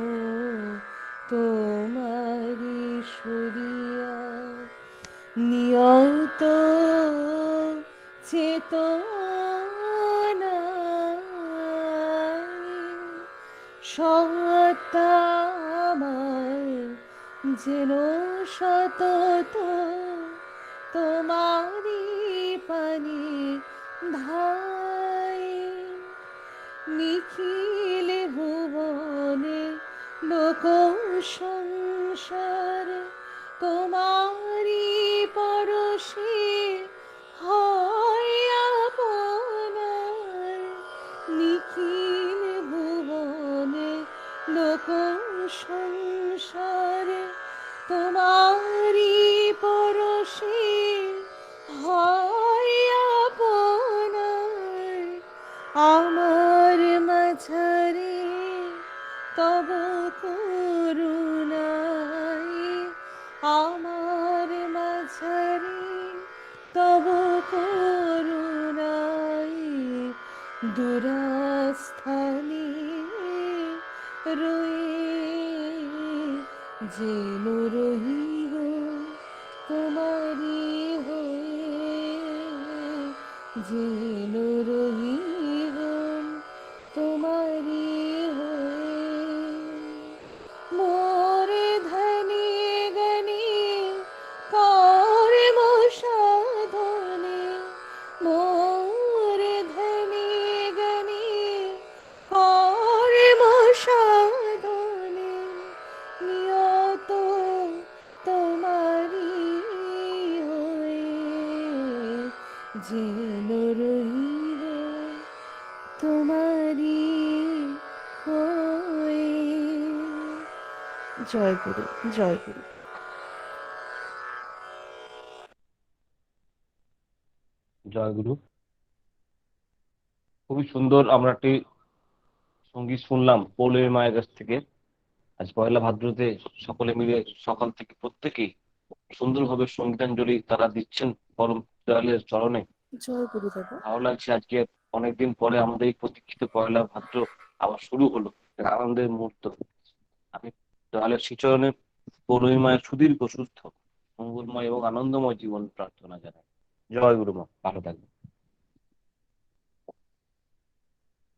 H: তোমারি সরিয়া নিয়ত চেতনায়, সত্তা আমার যেন সতত তোমারি পানি ধায়, নিখিল ভুবনে লোক সংসার তোমারি পরশে হয় আপনার, নিখিল ভুবনে লোক সংসার তোমারি পরশে হয় আপনার, আমার মাঝারে তব করুণায়, আমার মাঝারে তব করুণায়, দুরাস্থানে রয়ে, যেন রহিব তোমারি হয়ে, যেন রহিব তোমারি হয়ে, মোরে ধনে গনে কর্ম সাধনে, মোরে ধনে গনে কর্ম সাধনে, নিয়ত তোমারি হয়ে, যেন রহিব তোমারি হয়ে, জয় গুরু, জয় গুরু।
G: জয় গুরু। খুবই সুন্দর আমরা একটি সঙ্গীত শুনলাম পৌলমী মায়ের কাছ থেকে। আজ পয়লা ভাদ্রতে সকলে মিলে সকাল থেকে প্রত্যেকেই সুন্দরভাবে সঙ্গীতাঞ্জলি তারা দিচ্ছেন পরম দয়ালের চরণে।
H: জয় গুরু দাদা।
G: ভালো লাগছে আজকে অনেকদিন পরে আমাদের এই প্রতীক্ষিত পয়লা ভাদ্র আবার শুরু হলো, এক আনন্দের মুহূর্ত। আমি দয়ালের শ্রীচরণে পৌলমী মায়ের সুদীর্ঘ সুস্থ মঙ্গলময় এবং আনন্দময় জীবন প্রার্থনা জানাই। জয় গুরু মা, ভালো থাকবেন।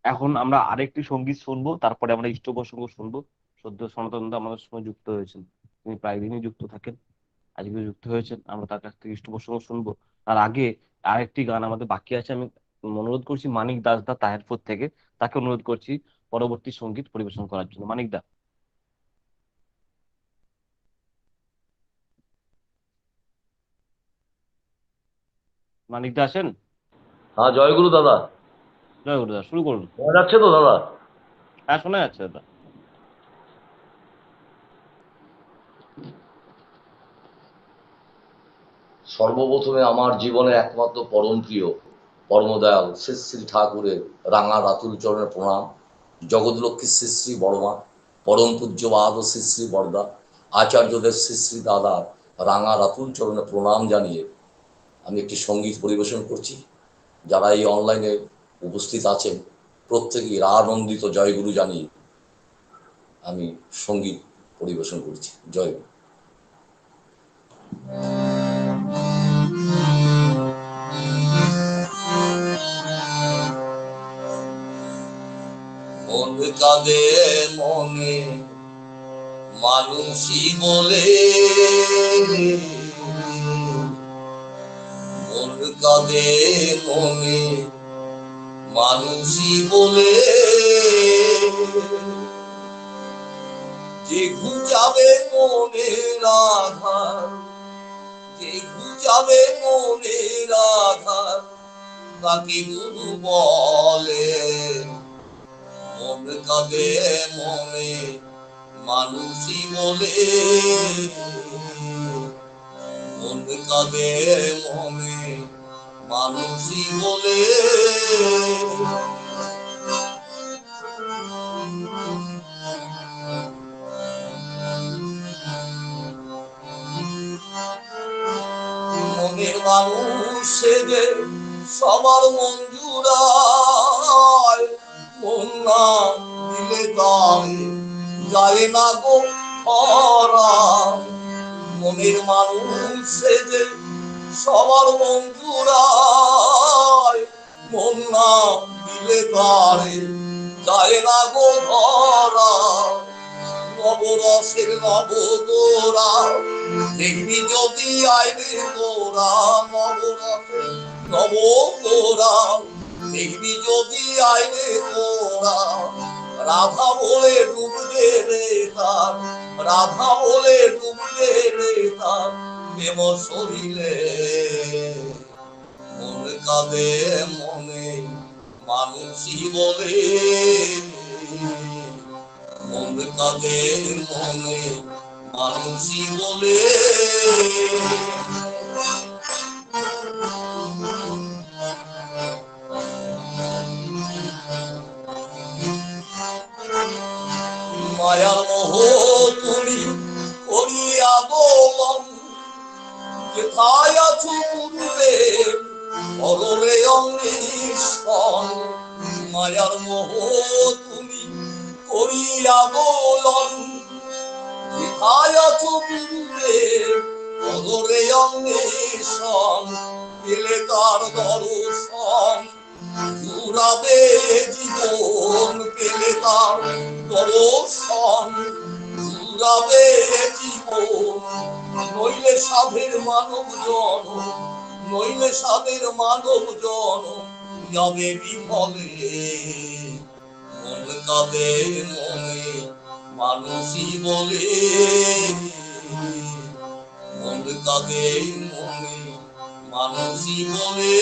G: এখন আমরা আরেকটি সঙ্গীত শুনবো, তারপরে আমরা ইষ্ট প্রসঙ্গ শুনবো। সদ্য সনাতন দা আমাদের সঙ্গে যুক্ত হয়েছেন, তিনি প্রায় দিনই যুক্ত থাকেন, আজকে যুক্ত হয়েছেন। আমরা তার কাছ থেকে ইষ্ট প্রসঙ্গ শুনবো। তার আগে আরেকটি গান আমাদের বাকি আছে। আমি অনুরোধ করছি মানিক দাস দা তাহেরপুর থেকে, তাকে অনুরোধ করছি পরবর্তী সঙ্গীত পরিবেশন করার জন্য। মানিক দা। মানিক দা আসেন।
I: হ্যাঁ, জয়গুরু দাদা।
G: জয় গুরু দা, শুরু করুন।
I: শোনা যাচ্ছে তো দাদা?
G: হ্যাঁ, শোনা যাচ্ছে দাদা।
I: সর্বপ্রথমে আমার জীবনে একমাত্র পরম প্রিয় পরমদয়াল শ্রী শ্রী ঠাকুরের রাঙা রাতুল চরণে প্রণাম। জগৎলক্ষ্মী শ্রী শ্রী বড়মা, পরম পূজ্যবাদ শ্রী শ্রী বরদা, আচার্যদের শ্রী শ্রী দাদার রাঙা রাতুল চরণে প্রণাম জানিয়ে আমি একটি সঙ্গীত পরিবেশন করছি। যারা এই অনলাইনে উপস্থিত আছেন প্রত্যেকেই আনন্দিত জয়গুরু জানিয়ে আমি সঙ্গীত পরিবেশন করছি। জয়গুরু। মন কাঁদে মনে মানুষই বলে, মন কাঁদে মনে মানুষই বলে, যে ঘুচাবে মনের আধার, যে ঘুচাবে মনের আধার, তাকে গুরু বলে। মন কাঁদে মনে মানুষই বলে, মন কাঁদে মনে মানুষই বলে, মনের মানুষ যে সবার মন জুড়ায়, মন না দিলে তাই যায় না গো ধরা। মনের মানুষ যে সবার মন জুড়ায়, মন না দিলে তাই যায় না গো ধরা। নবরসের নবগোরা দেখবি যদি আইবে তোরা, নবরসের নবগোরা দেখবি যদি আইবে তোরা। রাধা বলে ডুববে রে তার, রাধা বলে ডুববে রে তার প্রেম শরীরে। মন কাঁদে মনে মানুষই বলে, মন কাঁদে মনে মানুষই বলে, মায়ার মোহ তুমি করিয়া গোলন, যেথায় আছো পূর্বে অগরে অন্বেষণ। মায়ার মোহ তুমি করিয়া গোলন, যেথায় আছো পূর্বে অগরে অন্বেষণ। পেলে তার দর্শন জুড়াবে জীবন, পেলে তার দর্শন জুড়াবে জীবন। নইলে সাধের মানব জন, নইলে সাধের মানব জন যাবে বিফলে। মন কাঁদে মনে মানুষই বলে, মন কাঁদে মনে মানুষই বলে,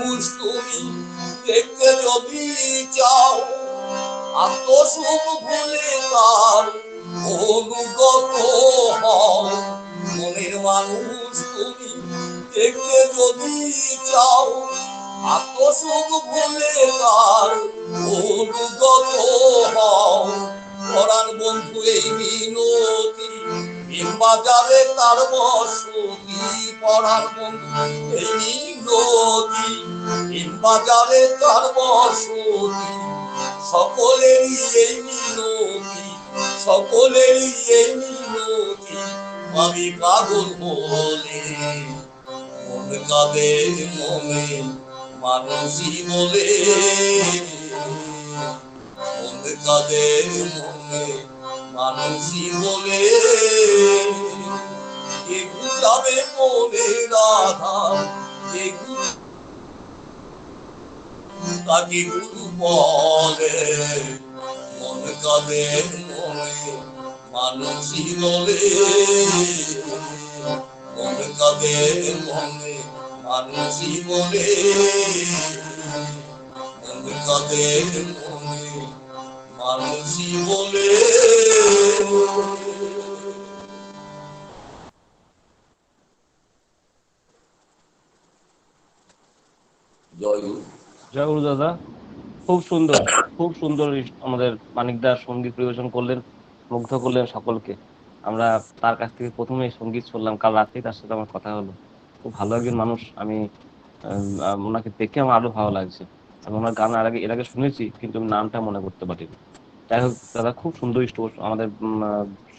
I: মানুষ তুমি দেখতে যদি চাও, আত্মসুখ ভুলে তার অনুগত হও। মনের মানুষ তুমি দেখতে যদি চাও, আত্মসুখ ভুলে তার অনুগত হও। পরাণ বন্ধু এই মিনতি, বাজারে তার বসতি। পরাণ বন্ধু এই মিনতি, বাজারে তার বসতি। সকলেরই এই মিনতি, সকলেরই এই মিনতি। আমি পাগল বলে মন কাঁদে মনে মানুষই বলে, মন কাঁদে মনে মানুষই বলে। কে বুঝাবে মনে রাধা, কে তাকে গুরু বলে। মন কাঁদে মনে মানুষই বলে, মন কাঁদে মনে মানুষই বলে, মন কাঁদে মনে মানুষই বলে। জয় গুরু।
G: জয় গুরু দাদা, খুব সুন্দর, খুব সুন্দর আমাদের মানিকদা সঙ্গীত পরিবেশন করলেন, মুগ্ধ করলেন সকলকে। আমরা তার কাছ থেকে প্রথমেই সঙ্গীত শুনলাম, কাল রাতেই তার সাথে আমার কথা হলো। খুব ভালো একজন মানুষ। আমি ওনাকে দেখে আমার আরো ভালো লাগছে। আমি ওনার গান এর আগে শুনেছি, কিন্তু আমি নামটা মনে করতে পারিনি। যাই হোক দাদা, খুব সুন্দর আমাদের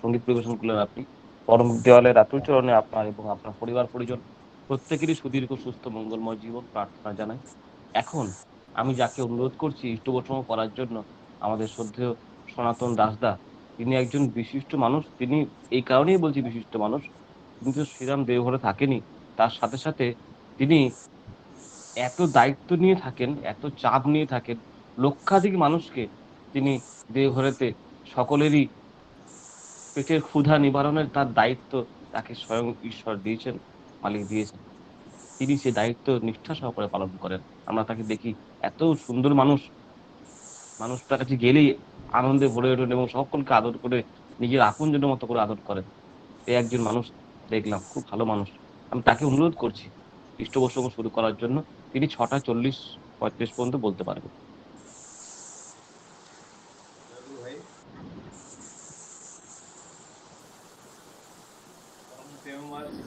G: সঙ্গীত পরিবেশন করলেন আপনি। পরম দেওয়ালে রাতুল চরণে আপনার এবং আপনার পরিবার পরিজন প্রত্যেকেরই সুদীর্ঘ সুস্থ মঙ্গলময় জীবন প্রার্থনা জানাই। এখন আমি যাকে অনুরোধ করছি ইষ্টবর্ষম করার জন্য, আমাদের শ্রদ্ধেয় সনাতন দাসদা। তিনি একজন বিশিষ্ট মানুষ। তিনি এই কারণেই বলছি বিশিষ্ট মানুষ, কিন্তু শ্রীরাম দেওঘরে থাকেনি, তার সাথে সাথে তিনি এত দায়িত্ব নিয়ে থাকেন, এত চাপ নিয়ে থাকেন, লক্ষাধিক মানুষকে তিনি দেওঘরেতে সকলেরই পেটের ক্ষুধা নিবারণের তার দায়িত্ব তাকে স্বয়ং ঈশ্বর দিয়েছেন, মালিক দিয়েছেন। তিনি সে দায়িত্ব নিষ্ঠা সহকারে পালন করেন। আমরা তাকে দেখি, এত সুন্দর মানুষ, মানুষ তার কাছে গেলেই আনন্দে ভরে ওঠেন এবং সকলকে আদর করে নিজের আপনজনের মতো করে আদর করেন। এই একজন মানুষ দেখলাম, খুব ভালো মানুষ। আমি তাকে অনুরোধ করছি ইষ্টবর্ষম শুরু করার জন্য। তিনি 6:40-45 পর্যন্ত বলতে পারবেন।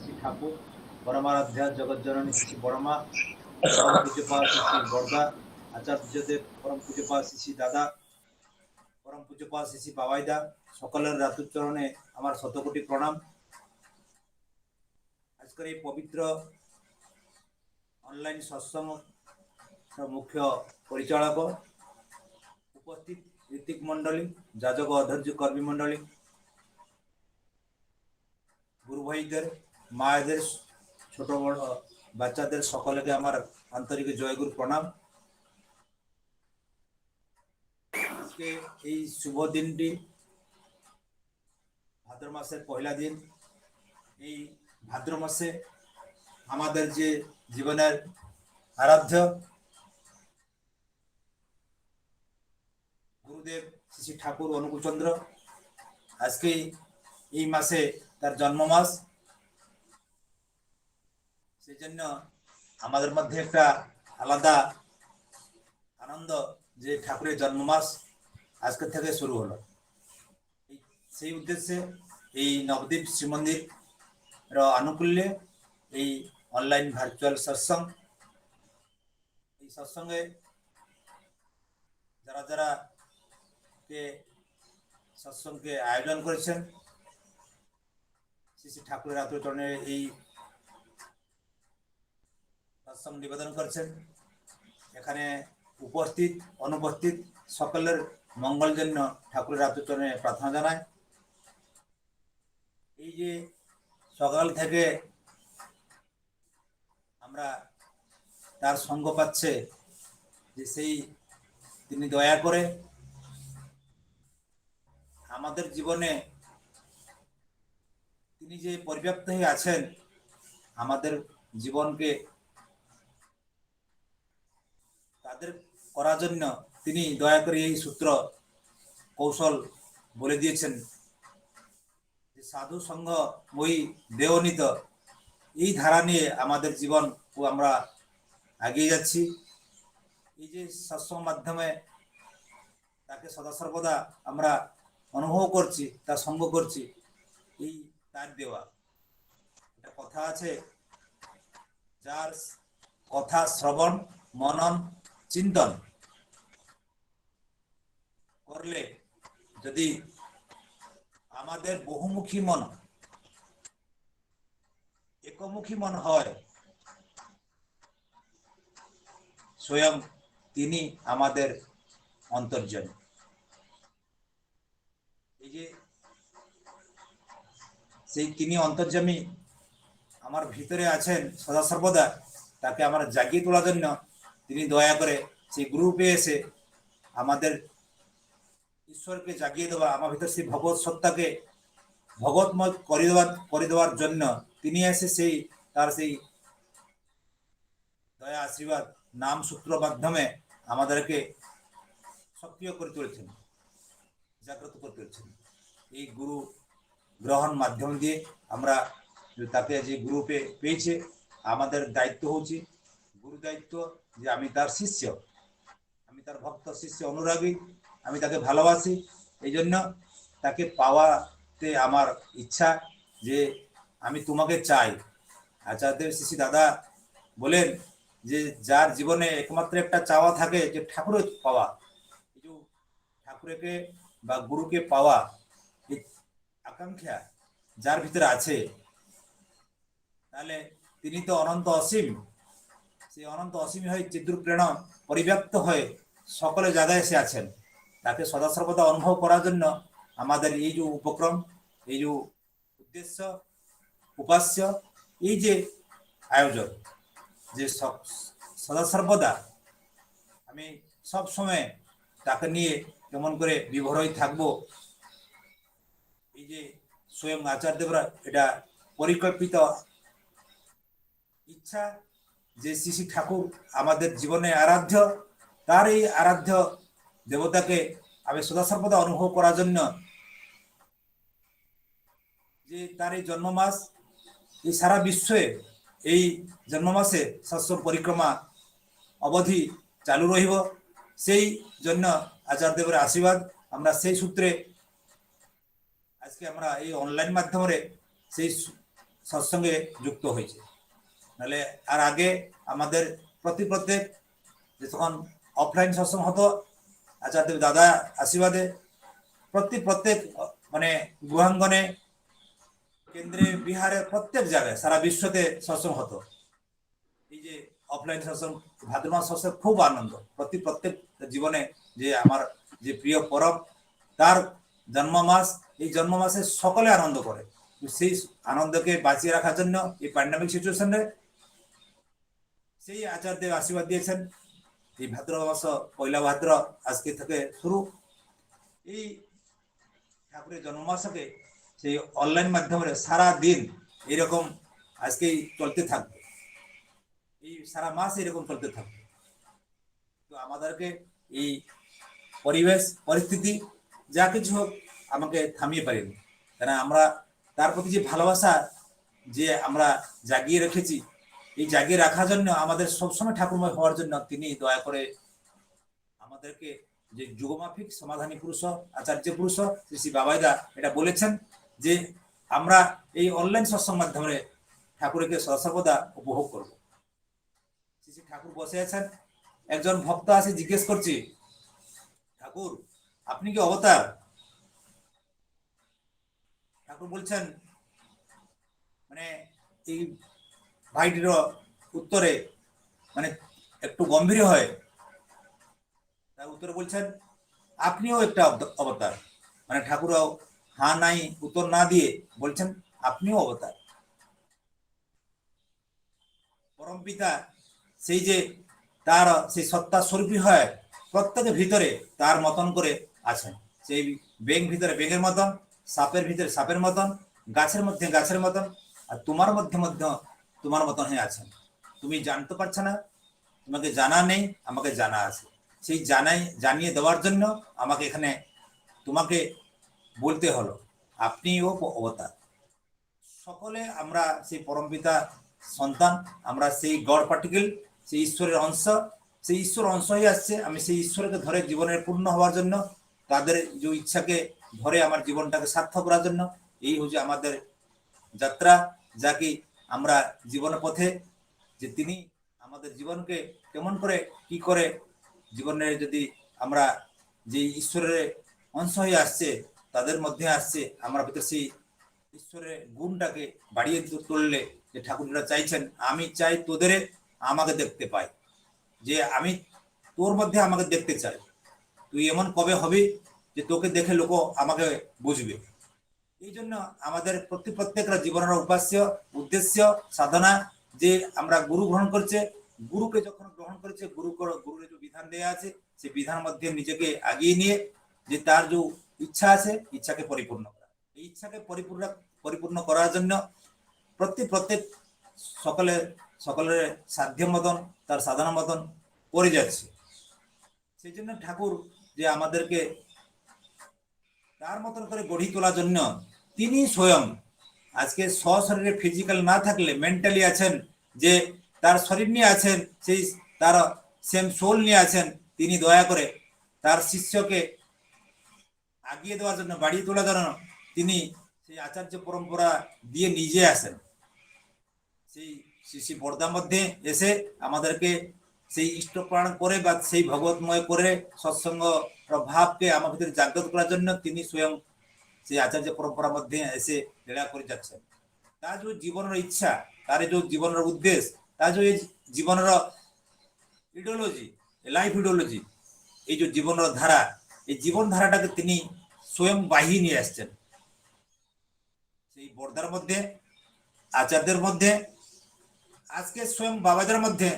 J: শ্রী ঠাকুর পরমারাধ্যা জগৎজননী শ্রী বড়মা, পরম পূজ্যপাল শ্রী বরদা আচার্যদেব, পরম পূজ্যপাল শ্রী দাদা, পরম পূজ্যপাল শ্রী বাবাইদা, সকলের রাতুর চরণে আমার শতকোটি প্রণাম। আজকের এই পবিত্র অনলাইন সৎসঙ্গ মুখ্য পরিচালক, উপস্থিত ঋত্বিক মন্ডলী, যাজক অধৈর্য কর্মী মন্ডলী, গুরু ভাইদের, মায়েদের, ছোট বড় বাচ্চাদের সকলকে আমার আন্তরিক জয়গুরু প্রণাম। আজকে এই শুভ দিনটি ভাদ্র মাসের পয়লা দিন। এই ভাদ্র মাসে আমাদের যে জীবনের আরাধ্য গুরুদেব শ্রী ঠাকুর অনুকূলচন্দ্র, আজকে এই মাসে তার জন্ম মাস। সেই জন্য আমাদের মধ্যে একটা আলাদা আনন্দ যে ঠাকুরের জন্ম মাস আজকে থেকে শুরু হলো। সেই উদ্দেশ্যে এই নবদ্বীপ শ্রীমন্দির আনুকূল্যে এই অনলাইন ভার্চুয়াল সৎসঙ্গ, এই সৎসঙ্গে যারা যারা কে সৎসঙ্গকে আয়োজন করেছেন, শ্রী শ্রী ঠাকুরের রাতুল চরণে এই সৎসঙ্গ নিবেদন করেছেন, এখানে উপস্থিত অনুপস্থিত সকলের মঙ্গল জন্য ঠাকুরের রাতুল চরণে প্রার্থনা জানায়। এই যে সকাল থেকে আমরা তার সঙ্গ পাচ্ছে, যে সেই তিনি দয়া করে আমাদের জীবনে তিনি যে পরিব্যাপ্ত হয়ে আছেন, আমাদের জীবনকে তাদের করার জন্য তিনি দয়া করে এই সূত্র কৌশল বলে দিয়েছেন যে সাধু সঙ্গ মই দেওনিত, এই ধারা নিয়ে আমাদের জীবন ও আমরা এগিয়ে যাচ্ছি। এই যে সৎসঙ্গ মাধ্যমে তাকে সদা সর্বদা আমরা অনুভব করছি, তার সঙ্গ করছি, এই তার দেওয়া। একটা কথা আছে, যার কথা শ্রবণ মনন চিন্তন করলে যদি আমাদের বহুমুখী মন একমুখী মন হয়, স্বয়ং তিনি আমাদের অন্তর্যামী। এই যে সেই তিনি অন্তর্যামী আমার ভিতরে আছেন সদা সর্বদা, তাকে আমরা জাগিয়ে তোলার জন্য তিনি দয়া করে সেই গ্রুপে এসে আমাদের ঈশ্বরকে জাগিয়ে দেওয়া, আমার ভিতরে সেই ভগবত সত্তাকে ভগবতময় করে দেওয়ার জন্য তিনি এসে সেই তার সেই দয়া আশীর্বাদ নাম সূত্র মাধ্যমে আমাদেরকে সক্রিয় করে তুলেছেন, জাগ্রত করে তুলেছেন। এই গুরু গ্রহণ মাধ্যম দিয়ে আমরা তাকে যে গ্রুপে পেয়েছে, আমাদের দায়িত্ব হচ্ছে গুরু দায়িত্ব, যে আমি তার শিষ্য, আমি তার ভক্ত শিষ্য অনুরাগী, আমি তাকে ভালোবাসি। এই জন্য তাকে পাওয়াতে আমার ইচ্ছা যে আমি তোমাকে চাই। আচার্যদেব শ্রী দাদা বলেন যে যার জীবনে একমাত্র একটা চাওয়া থাকে যে ঠাকুরের পাওয়া, এই যে ঠাকুরকে বা গুরুকে পাওয়া, এই আকাঙ্ক্ষা যার ভিতরে আছে, তাহলে তিনি তো অনন্ত অসীম। সেই অনন্ত অসীম হয়ে চিদ্রূপ প্রেরণ পরিব্যাপ্ত হয়ে সকলে জায়গায় এসে আছেন। তাকে সদা সর্বদা অনুভব করার জন্য আমাদের এই যে উপক্রম, এই যে উদ্দেশ্য, উপাস্য, এই যে আয়োজন, যে সদা সর্বদা আমি সব সময় তাকে নিয়ে কেমন করে বিভোর হয়ে থাকবো, এই যে স্বয়ং আচার্যদেবরা এটা পরিকল্পিত ইচ্ছা যে শ্রী শ্রী ঠাকুর আমাদের জীবনে আরাধ্য, তার এই আরাধ্য দেবতাকে আমি সদা সর্বদা অনুভব করার জন্য যে তার এই জন্মমাস, এই সারা বিশ্বে এই জন্মমাসে সৎসঙ্গ পরিক্রমা অবধি চালু রহিব। সেই জন্য আচার্যদেবের আশীর্বাদ, আমরা সেই সূত্রে আজকে আমরা এই অনলাইন মাধ্যমে সেই সৎসঙ্গে যুক্ত হয়েছে। নাহলে আর আগে আমাদের প্রত্যেক যখন অফলাইন সৎসঙ্গ হতো, আচার্যদেব দাদা আশীর্বাদে প্রত্যেক মানে গুহাঙ্গনে, কেন্দ্রে, বিহারে, প্রত্যেক জায়গায় সারা বিশ্বতে সৎসঙ্গ হতো। এই যে অফলাইন সৎসঙ্গ, ভাদ্র মাস সৎসঙ্গ খুব আনন্দ, প্রত্যেক জীবনে যে আমার যে প্রিয় পরব, তার জন্ম মাস, এই জন্ম মাসে সকলে আনন্দ করে। সেই আনন্দকে বাঁচিয়ে রাখার জন্য এই প্যান্ডামিক সিচুয়েশনে সেই আচার্যদেব আশীর্বাদ দিয়েছেন। এই ভাদ্র মাস পয়লা ভাদ্র আজকে থেকে শুরু, এই ঠাকুরের জন্মমাসকে সেই অনলাইন মাধ্যমে সারা দিন এরকম আজকেই চলতে থাকবে, এই সারা মাস এরকম চলতে থাকবে। তো আমাদেরকে এই পরিবেশ পরিস্থিতি যা কিছু হোক আমাকে থামিয়ে পারেনি, কেন আমরা তার প্রতি যে ভালোবাসা যে আমরা জাগিয়ে রেখেছি, এই জাগিয়ে রাখার জন্য আমাদের সবসময় ঠাকুরময় হওয়ার জন্য তিনি দয়া করে আমাদেরকে যে যুগমাফিক সমাধানী পুরুষ আচার্য পুরুষ শ্রী শ্রী বাবাইদা এটা বলেছেন যে আমরা এই অনলাইন সৎসঙ্গ মাধ্যমে ঠাকুরকে সর্বদা উপভোগ করব। শ্রী শ্রী ঠাকুর বসে আছেন, একজন ভক্ত আসে জিজ্ঞেস করছি, ঠাকুর আপনি কি অবতার? ঠাকুর বলছেন, মানে এই ভাইটির উত্তরে মানে একটু গম্ভীর হয়, তার উত্তরে বলছেন আপনিও একটা অবতার। মানে ঠাকুরও হ্যাঁ নাই উত্তর না দিয়ে বলছেন আপনিও অবতার। পরম পিতা সেই যে তার সেই সত্তা স্বরূপী হয় প্রত্যেকের ভিতরে তার মতন করে আছেন। সেই ব্যাঙ ভিতরে ব্যাঙের মতন, সাপের ভিতরে সাপের মতন, গাছের মধ্যে গাছের মতন, আর তোমার মধ্যে তোমার মতন হয়ে আছেন। তুমি জানতে পারছো না, তোমাকে জানা নেই, আমাকে জানা আছে। সেই জানিয়ে দেওয়ার জন্য আমাকে এখানে তোমাকে বলতে হলো আপনিও অবতার। সকলে আমরা সেই পরমপিতা সন্তান, আমরা সেই গড পার্টিকেল, সেই ঈশ্বরের অংশ, সেই ঈশ্বর অংশ হয়ে আসছে। আমি সেই ঈশ্বরকে ধরে জীবনের পূর্ণ হওয়ার জন্য, তাদের যে ইচ্ছাকে ধরে আমার জীবনটাকে সার্থক করার জন্য, এই হচ্ছে আমাদের যাত্রা, যা কি আমরা জীবনের পথে যে তিনি আমাদের জীবনকে কেমন করে কি করে জীবনের যদি আমরা যে ঈশ্বরের অংশ হয়ে আসছে, তাদের মধ্যে আসছে, আমরা ভিতরে সেই ঈশ্বরের গুণটাকে বাড়িয়ে তুললে, যে ঠাকুররা চাইছেন আমি চাই তোদের আমাকে দেখতে পাই, যে আমি তোর মধ্যে আমাকে দেখতে চাই, তুই এমন কবে হবি যে তোকে দেখে লোক আমাকে বুঝবে। এই জন্য আমাদের প্রত্যেকটা জীবনের উপাস্য উদ্দেশ্য সাধনা, যে আমরা গুরু গ্রহণ করছে, গুরুকে যখন গ্রহণ করেছে, গুরুর যে বিধান দেয়া আছে, সেই বিধান মধ্যে নিজেকে আগিয়ে নিয়ে যে তার যে ইচ্ছা আছে, ইচ্ছাকে পরিপূর্ণ করা। এই ইচ্ছাকে পরিপূর্ণ করার জন্য প্রত্যেক সকলের সাধ্য মতন, তার সাধনা মতন করে যাচ্ছে। সেই জন্য ঠাকুর যে আমাদেরকে তার মতন করে গড়ি তোলার জন্য তিনি স্বয়ং আজকে সশরীরে ফিজিক্যাল না থাকলে মেন্টালি আছেন, যে তার শরীর নিয়ে আছেন, সেই তার সেম সোল নিয়ে আছেন। তিনি দয়া করে তার শিষ্যকে আগিয়ে দেওয়ার জন্য, বাড়িয়ে তোলার জন্য তিনি সেই আচার্য পরম্পরা দিয়ে নিজে আসেন। সেই শ্রী বর্দার মধ্যে এসে আমাদেরকে সেই ইষ্টপ্রাণ করে বা সেই ভগবতময় করে সৎসঙ্গ ভাবকে আমার ভিতরে জাগ্রত করার জন্য তিনি স্বয়ং সেই আচার্য পরম্পরার মধ্যে এসে লীলা করে যাচ্ছেন। তার যে জীবনের ইচ্ছা, তার যে জীবনের উদ্দেশ্য, তার যে জীবনের ইডিওলজি, লাইফ ইডিওলজি, এই যে জীবনের ধারা, এই জীবন ধারাটাকে তিনি স্বয়ং বাহিয়ে নিয়ে আসছেন। সেই বর্দার মধ্যে, আচার্যদের মধ্যে, আজকে স্বয়ং বাবাদের মধ্যে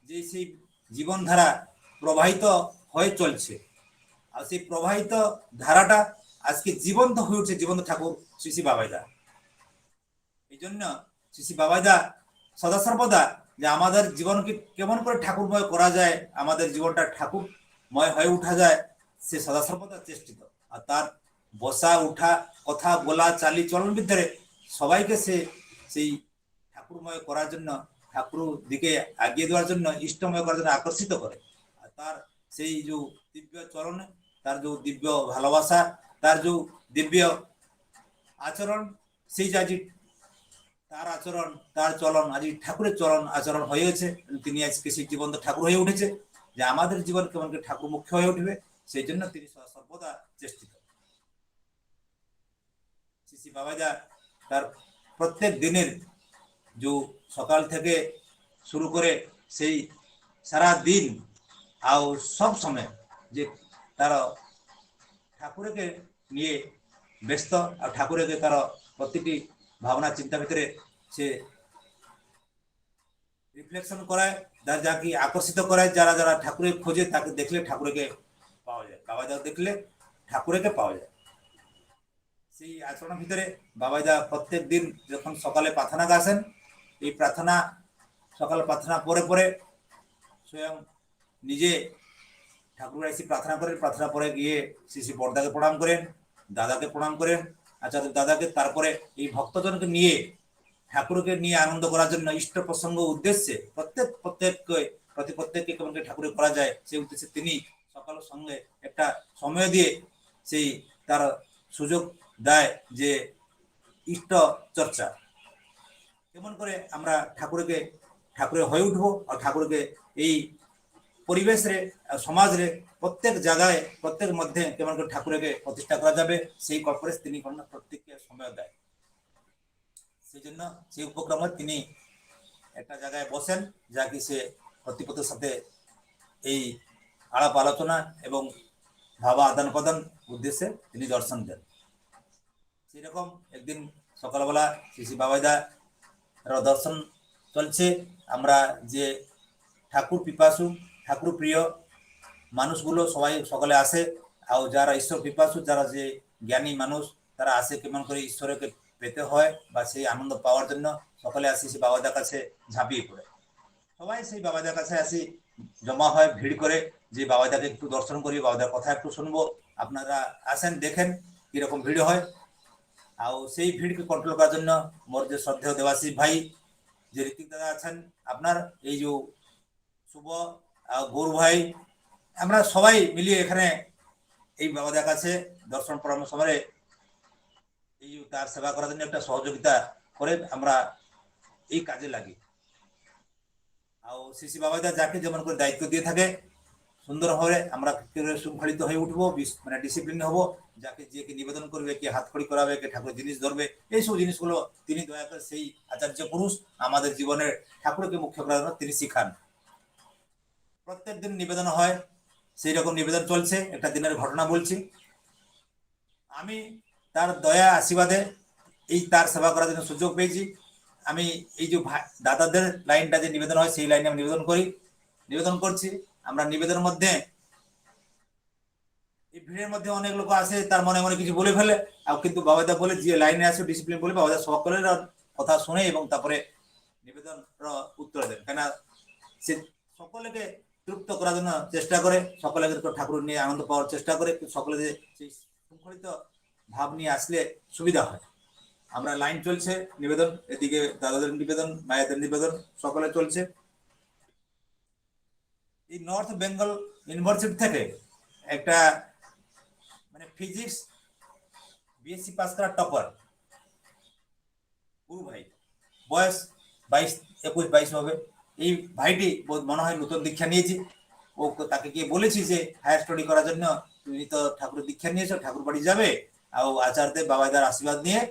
J: যে সেই জীবনধারা প্রবাহিত হয়ে চলছে, আর সেই প্রবাহিত ধারাটা আজকে জীবন্ত হয়ে উঠছে জীবন্ত ঠাকুর শ্রী শ্রী বাবাইদা। এই জন্য শ্রী শ্রী বাবাইদা সদা সর্বদা যে আমাদের জীবনকে কেমন করে ঠাকুরময় করা যায়, আমাদের জীবনটা ঠাকুরময় হয়ে উঠা যায়, সে সদা সর্বদা চেষ্টিত। আর তার বসা উঠা, কথা বলা, চালি চলন ভিতরে সবাইকে সে সেই ঠাকুরময় করার জন্য, ঠাকুর দিকে আগিয়ে দেওয়ার জন্য, ইষ্টময় করার জন্য আকর্ষিত করে। আর তার সেই যে দিব্য চরণ, তার যে দিব্য ভালোবাসা, তার যে দিব্য আচরণ, সেই যে আজ তার আচরণ, তার চলন আজ ঠাকুরের চলন আচরণ হয়েছে। তিনি আজকে সেই জীবন্ত ঠাকুর হয়ে উঠেছে, যে আমাদের জীবন কেমন করে ঠাকুর মুখ্য হয়ে উঠবে, সেই জন্য তিনি সর্বদা চেষ্টিত। শ্রী শ্রী বাবাজা তার প্রত্যেক দিনের যে সকাল থেকে শুরু করে সেই সারা দিন আর সব সময় যে তার ঠাকুরকে নিয়ে ব্যস্ত, আর ঠাকুরকে তার প্রতিটি ভাবনা চিন্তা ভিতরে সে রিফ্লেকশন করায়, যা কি আকর্ষিত করায়, যারা যারা ঠাকুরের খোঁজে তাকে দেখলে ঠাকুরকে পাওয়া যায়, বাবাজা দেখলে ঠাকুরকে পাওয়া যায়। সেই আচরণের ভিতরে বাবাজা প্রত্যেক দিন যখন সকালে প্রার্থনা আসেন, এই প্রার্থনা সকালে প্রার্থনা পরে স্বয়ং নিজে ঠাকুর এসে প্রার্থনা করেন, প্রার্থনা পরে গিয়ে শ্রী শ্রী বর্দাকে প্রণাম করেন, দাদাকে প্রণাম করেন, আচার্য দাদাকে, তারপরে এই ভক্তজনকে নিয়ে ঠাকুরকে নিয়ে আনন্দ করার জন্য ইষ্ট প্রসঙ্গ উদ্দেশ্যে প্রত্যেককে কেমন ঠাকুরে করা যায়, সেই উদ্দেশ্যে তিনি সকালের সঙ্গে একটা সময় দিয়ে সেই তার সুযোগ দেয় যে ইষ্ট চর্চা কেমন করে আমরা ঠাকুরের হয়ে উঠবো, আর ঠাকুরকে এই পরিবেশে সমাজে প্রত্যেক জায়গায় প্রত্যেক মধ্যে কেমন করে ঠাকুরকে প্রতিষ্ঠা করা যাবে, সেই কর্পোরেট তিনি প্রত্যেককে সময় দেয়। সেই জন্য সেই উপক্রমে তিনি একটা জায়গায় বসেন, যা কি সে কর্তৃপক্ষের সাথে এই আলাপ আলোচনা এবং ভাবা আদান প্রদান উদ্দেশ্যে তিনি দর্শন দেন। সেরকম একদিন সকালবেলা শ্রী শ্রী বাবাইদা দর্শন চলছে। আমরা যে ঠাকুর পিপাসু, ঠাকুর প্রিয় মানুষগুলো সবাই সকালে আসে, আর যারা ঈশ্বর পিপাসু, যারা যে জ্ঞানী মানুষ, তারা আসে কেমন করে ঈশ্বরকে পেতে হয় বা সেই আনন্দ পাওয়ার জন্য সকালে আসে সে বাবাদার কাছে ঝাঁপিয়ে পড়ে। সবাই সেই বাবাদের কাছে আসি, জমা হয় ভিড় করে, যে বাবাদাকে একটু দর্শন করি, বাবাদার কথা একটু শুনবো। আপনারা আসেন, দেখেন কিরকম ভিড় হয়। আর সেই ভিড়কে কন্ট্রোল করার জন্য মোর যে শ্রদ্ধেয় দেবাশিস ভাই, যে ঋতিক দাদা আছেন, আপনার এই যে শুভ গৌর ভাই, আমরা সবাই মিলিয়ে এখানে এই বাবাদের কাছে দর্শন পরামর্শ করে এই তার সেবা করার জন্য একটা সহযোগিতা করে আমরা এই কাজে লাগি। আর শ্রী বাবাদা যাকে যেমন করে দায়িত্ব দিয়ে থাকে, সুন্দরভাবে আমরা শৃঙ্খলিত হয়ে উঠবো, মানে ডিসিপ্লিন হবো। যাকে যে কে নিবেদন করবে, কে হাত খড়ি করাবে, কে ঠাকুর জিনিস ধরবে, এইসব জিনিসগুলো তিনি দয়া করে সেই আচার্য পুরুষ আমাদের জীবনের ঠাকুরকে মুখ্য করার জন্য তিনি শিখান। প্রত্যেক দিন নিবেদন হয়, সেই রকম নিবেদন চলছে। একটা দিনের ঘটনা বলছি। আমি তার দয়া আশীর্বাদে এই তার সেবা করার জন্য সুযোগ পেয়েছি। আমি এই যে দাদাদের লাইনটা যে নিবেদন হয়, সেই লাইনে আমি নিবেদন করছি। আমরা নিবেদনের মধ্যে এই ভিড়ের মধ্যে অনেক লোক আসে, তার মনে মনে কিছু বলে ফেলে, আর কিন্তু বাবাদা বলে যে লাইনে আসে ডিসিপ্লিন বলে, বাবাদা সকলের কথা শুনে এবং তারপরে নিবেদন উত্তর দেন। কেন সে সকলকে তৃপ্ত করার জন্য চেষ্টা করে, সকলকে ঠাকুর নিয়ে আনন্দ পাওয়ার চেষ্টা করে, সকলে সেই শৃঙ্খলিত ভাব নিয়ে আসলে সুবিধা হয়। আমরা লাইন চলছে নিবেদন, এদিকে দাদাদের নিবেদন, মায়েদের নিবেদন, সকলে চলছে। এই নর্থ বেঙ্গল ইউনিভার্সিটি থেকে একটা মানে ফিজিক্স বিএসসি পাস করা টপার গুরু ভাই, বয়স 21-22 হবে। এই ভাইটি মনে হয় নতুন দীক্ষা নিয়েছি। ও তাকে গিয়ে বলেছি যে হায়ার স্টাডি করার জন্য তুমি তো ঠাকুরের দীক্ষা নিয়েছো, ঠাকুর বাড়ি যাবে, আর আচার্যদের বাবাদার আশীর্বাদ নিয়ে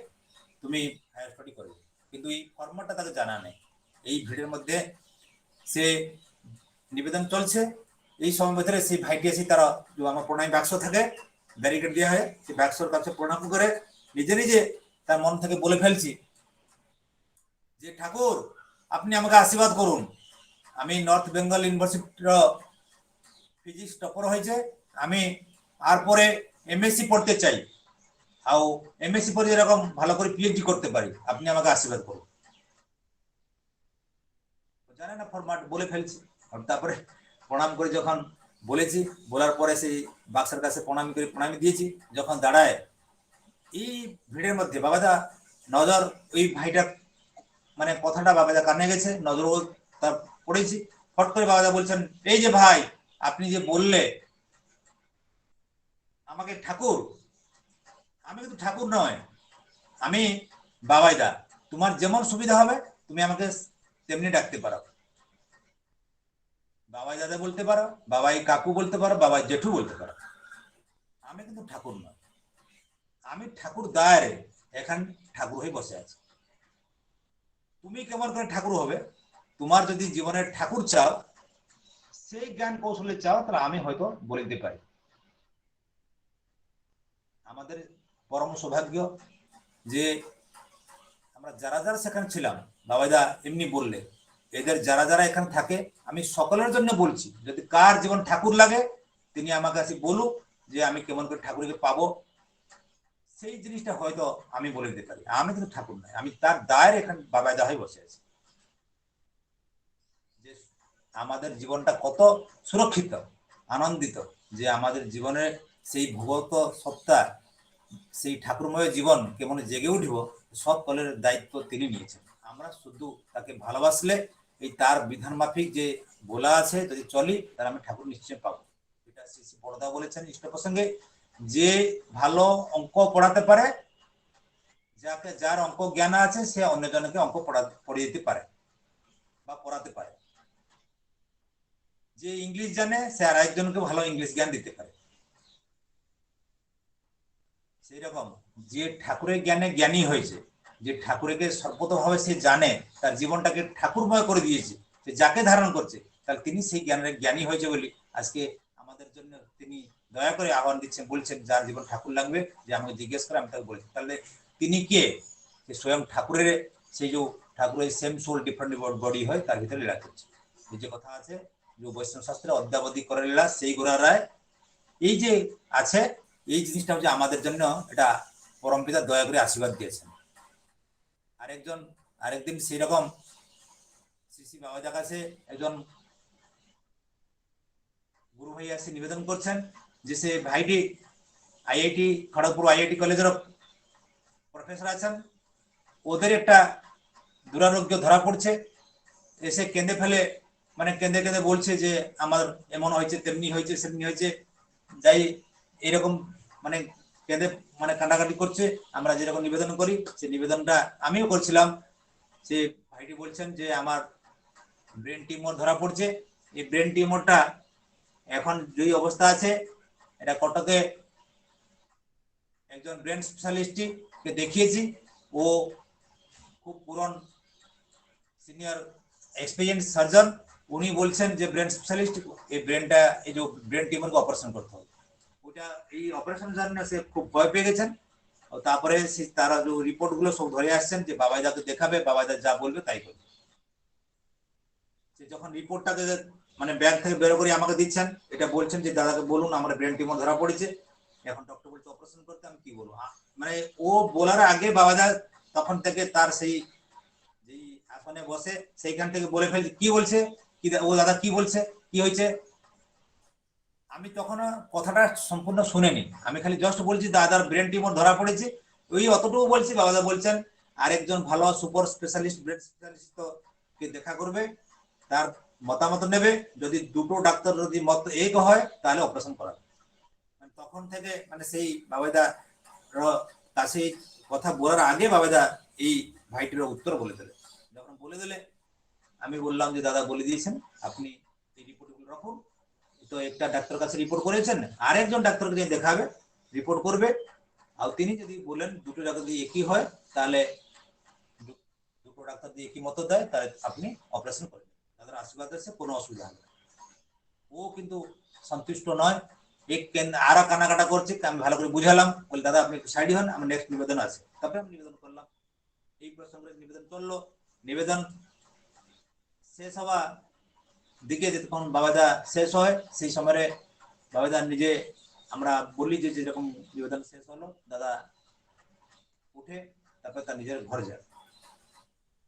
J: তুমি হায়ার স্টাডি করবে। কিন্তু এই ফর্মাটটা তাকে জানা নেই। এই ভিড়ের মধ্যে সে নিবেদন চলছে, এই সময় ভিতরে সেই ভাইটি এসে তারা আমার প্রণামী বাক্স থাকে, ব্যারিকেড দেওয়া হয়, সেই বাক্সর কাছে প্রণাম করে নিজে নিজে তার মন থেকে বলে ফেলছি যে ঠাকুর আপনি আমাকে আশীর্বাদ করুন। আমি নর্থ বেঙ্গল ইউনিভার্সিটির ফিজিক্স টপার হয়েছে, আমি আর পরে এমএসসি পড়তে চাই, আর এমএসসি পরে এরকম ভালো করে পিএইচডি করতে পারি, আপনি আমাকে আশীর্বাদ করুন। জানে না ফরম্যাট, বলে ফেলছি। তারপরে প্রণাম করে যখন বলেছি, বলার পরে সেই বাক্সের কাছে প্রণামী দিয়েছি। যখন দাঁড়ায় এই ভিড়ের মধ্যে বাবাদা নজর ওই ভাইটা মানে কথাটা বাবাদা কানে গেছে, নজর তার পড়েছি। ফট করে বাবাদা বলছেন, এই যে ভাই আপনি যে বললে আমাকে ঠাকুর, আমি কিন্তু ঠাকুর নয়, আমি বাবাইদা, তোমার যেমন সুবিধা হবে তুমি আমাকে তেমনি ডাকতে পারো, বাবাই দাদা বলতে পারো, বাবাই কাকু বলতে পারো, বাবাই জেঠু বলতে পারো, আমি কিন্তু ঠাকুর নয়। আমি ঠাকুর দায়ের এখান ঠাকুর হয়ে বসে আছি। তুমি কেমন করে ঠাকুর হবে? তোমার যদি জীবনের ঠাকুর চাও, সেই জ্ঞান কৌশলে চাও, তাহলে আমি হয়তো বলে দিতে পারি। আমাদের পরম সৌভাগ্য যে আমরা যারা যারা সেখানে ছিলাম, বাবাইদা এমনি বললে এদের যারা যারা এখানে থাকে, আমি সকলের জন্য বলছি, যদি কার জীবন ঠাকুর লাগে তিনি আমাকে কাছে বলুক যে আমি কেমন করে ঠাকুরকে পাবো, সেই জিনিসটা হয়তো আমি বলে দিতে পারি। আমি কিন্তু ঠাকুর নয়, আমি তার দায়ের এখানে বাবাইদা হয়ে বসে আছি। যে আমাদের জীবনটা কত সুরক্ষিত, আনন্দিত, যে আমাদের জীবনের সেই ভগবত সত্তা, সেই ঠাকুরময় জীবন কেমন জেগে উঠব, সব কলের দায়িত্ব তিনি নিয়েছেন। আমরা শুধু তাকে ভালোবাসলে এই তার বিধান মাফিক যে বলা আছে যদি চলি, তার আমি ঠাকুর নিশ্চয় পাবো। এটা শ্রী বড়দা বলেছেন ইষ্ট প্রসঙ্গে, যে ভালো অঙ্ক পড়াতে পারে, যার অঙ্ক জ্ঞান আছে, সে অন্যজনকে অঙ্ক পড়িয়ে দিতে পারে বা পড়াতে পারে। যে ইংলিশ জানে, সে আর একজনকে ভালো ইংলিশ জ্ঞান দিতে পারে। সেই রকম যে ঠাকুরের জ্ঞানে জ্ঞানী হয়েছে, যে ঠাকুরকে সর্বতভাবে সে জানে, তার জীবনটাকে ঠাকুরময় করে দিয়েছে, সে যাকে ধারণ করছে, তাহলে তিনি সেই জ্ঞানের জ্ঞানী হয়েছে বলে আজকে আমাদের জন্য তিনি দয়া করে আহ্বান দিচ্ছেন, বলছেন যার জীবন ঠাকুর লাগবে যে আমাকে জিজ্ঞেস করে, আমি তাকে বলছি। তাহলে তিনি কে? সে স্বয়ং ঠাকুরের, সেই যে ঠাকুরের সেম সোল ডিফারেন্ট বডি হয়, তার ভিতরে লীলা করছে। এই যে কথা আছে যে বৈষ্ণব শাস্ত্রে অদ্যাবধি করে লীলা সেই গোড়া রায়, এই যে আছে, এই জিনিসটা হচ্ছে আমাদের জন্য, এটা পরমপিতা দয়া করে আশীর্বাদ দিয়েছেন। আরেকদিন সেই রকম শ্রী শ্রী বাবাজার কাছে একজন গুরু ভাই এসে নিবেদন করছেন যে সে ভাইটি আইআইটি খড়গপুর আইআইটি কলেজের প্রফেসর আছেন, ওদের একটা দুরারোগ্য ধরা পড়ছে, এসে কেঁদে ফেলে মানে কেঁদে কেঁদে বলছে যে আমার এমন হয়েছে, তেমনি হয়েছে, সেমনি হয়েছে, যাই এরকম মানে কেঁদে মানে কান্নাকাটি করছে। আমরা যেরকম নিবেদন করি সেই নিবেদনটা আমিও করছিলাম। সে ভাইটি বলছেন যে আমার ব্রেন টিউমার ধরা পড়ছে, এই ব্রেন টিউমারটা এখন যেই অবস্থা আছে এটা কটকে একজন ব্রেন স্পেশালিস্টকে দেখিয়েছি, ও খুব পুরন সিনিয়র এক্সপিরিয়েন্স সার্জন, উনি বলছেন যে ব্রেন স্পেশালিস্ট এই ব্রেনটা এই যে ব্রেন টিউমারকে অপারেশন করতে হবে। ওটা এই অপারেশনের জন্য সে খুব ভয় পেয়ে গেছেন। তারপরে তারা যে রিপোর্ট গুলো সব ধরে আসছেন যে বাবাইদাকে দেখাবে, বাবাইদা যা বলবে তাই করবে। সে যখন রিপোর্টটা মানে ব্যাগ থেকে বের করে আমাকে দিচ্ছেন, এটা বলছেন যে দাদাকে বলুন আমার ব্রেন টিউমার ধরা পড়েছে, এখন ডক্টর বলছে অপারেশন করতে, আমি কি বলবো। মানে ও বলার আগে বাবাইদা তখন থেকে তার সেই যেই আসনে বসে সেইখান থেকে বলে ফেলছে কি বলছে, কি ও দাদা কি বলছে, কি হয়েছে। আমি তখন কথাটা সম্পূর্ণ শুনিনি, আমি খালি জাস্ট বলছি দাদার ব্রেন টিউমার ধরা পড়েছে, ওই অতটুকু বলছি। বাবাদা বলছেন আরেকজন ভালো সুপার স্পেশালিস্ট ব্রেন স্পেশালিস্ট কে দেখা করবে, তার মতামত নেবে, যদি দুটো ডাক্তার যদি মত এক হয় তাহলে অপারেশন করাবে। তখন থেকে মানে সেই বাবাদা কাছে কথা বলার আগে বাবাদা এই ভাইটির উত্তর বলে দিলে। যখন বলে দিলে আমি বললাম যে দাদা বলে দিয়েছেন, আপনি এই রিপোর্টগুলো রাখুন। তো একটা ডাক্তার কাছে রিপোর্ট করেছেন, আরেকজন ডাক্তারকে দিয়ে দেখাবে, রিপোর্ট করবে, আর তিনি যদি বলেন দুটো ডাক্তার দিয়ে একই হয় তাহলে দুটো ডাক্তার দিয়ে একই মত দেয় তাহলে আপনি অপারেশন করবেন। তাদের আশীর্বাদ আছে, কোনো অসুবিধা হবে না। ও কিন্তু সন্তুষ্ট নয়, আরো কানাকাটা করছে। আমি ভালো করে বুঝালাম, বলি দাদা আপনি একটু সাইড হন, আমার নেক্সট নিবেদন আছে। তারপরে আমি নিবেদন করলাম, এই প্রসঙ্গে নিবেদন চললো। নিবেদন শেষ হওয়া দিকে যখন বাবাদা শেষ হয় সেই সময় বাবাদা নিজে আমরা বলি যে যেরকম নিবেদন শেষ হলো, দাদা উঠে তারপর তার নিজের ঘরে যায়।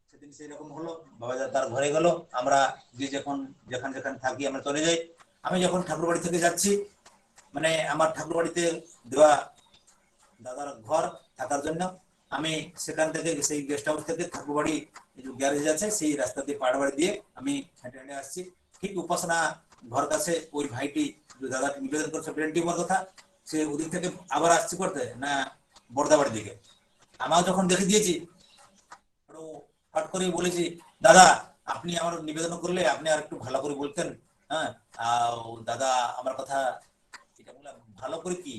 J: সেদিন সেই রকম হলো, বাবাদা তার ঘরে গেল, আমরা যে যখন যেখানে যেখানে থাকি আমরা চলে যাই। আমি যখন ঠাকুর বাড়ি থেকে যাচ্ছি, মানে আমার ঠাকুর বাড়িতে দেওয়া দাদার ঘর থাকার জন্য আমি সেখান থেকে সেই গেস্ট হাউস থেকে ঠাকুর বাড়ি গ্যারেজ আছে সেই রাস্তা দিয়ে পাড় বাড়ি দিয়ে আমি হেঁটে হেঁটে আসছি। ঠিক উপাসনা ঘর কাছে ওই ভাইটি দাদাকে নিবেদন করছে ব্রেন টিউমার কথা, সে ওদিক থেকে আবার আসছি করতে না বর্দাবাড়ির দিকে। আমার যখন দেখে দিয়েছি ফট করে বলেছি দাদা আপনি আমার নিবেদন করলে আপনি আর একটু ভালো করে বলতেন। হ্যাঁ দাদা আমার কথা এটা বললাম ভালো করে কি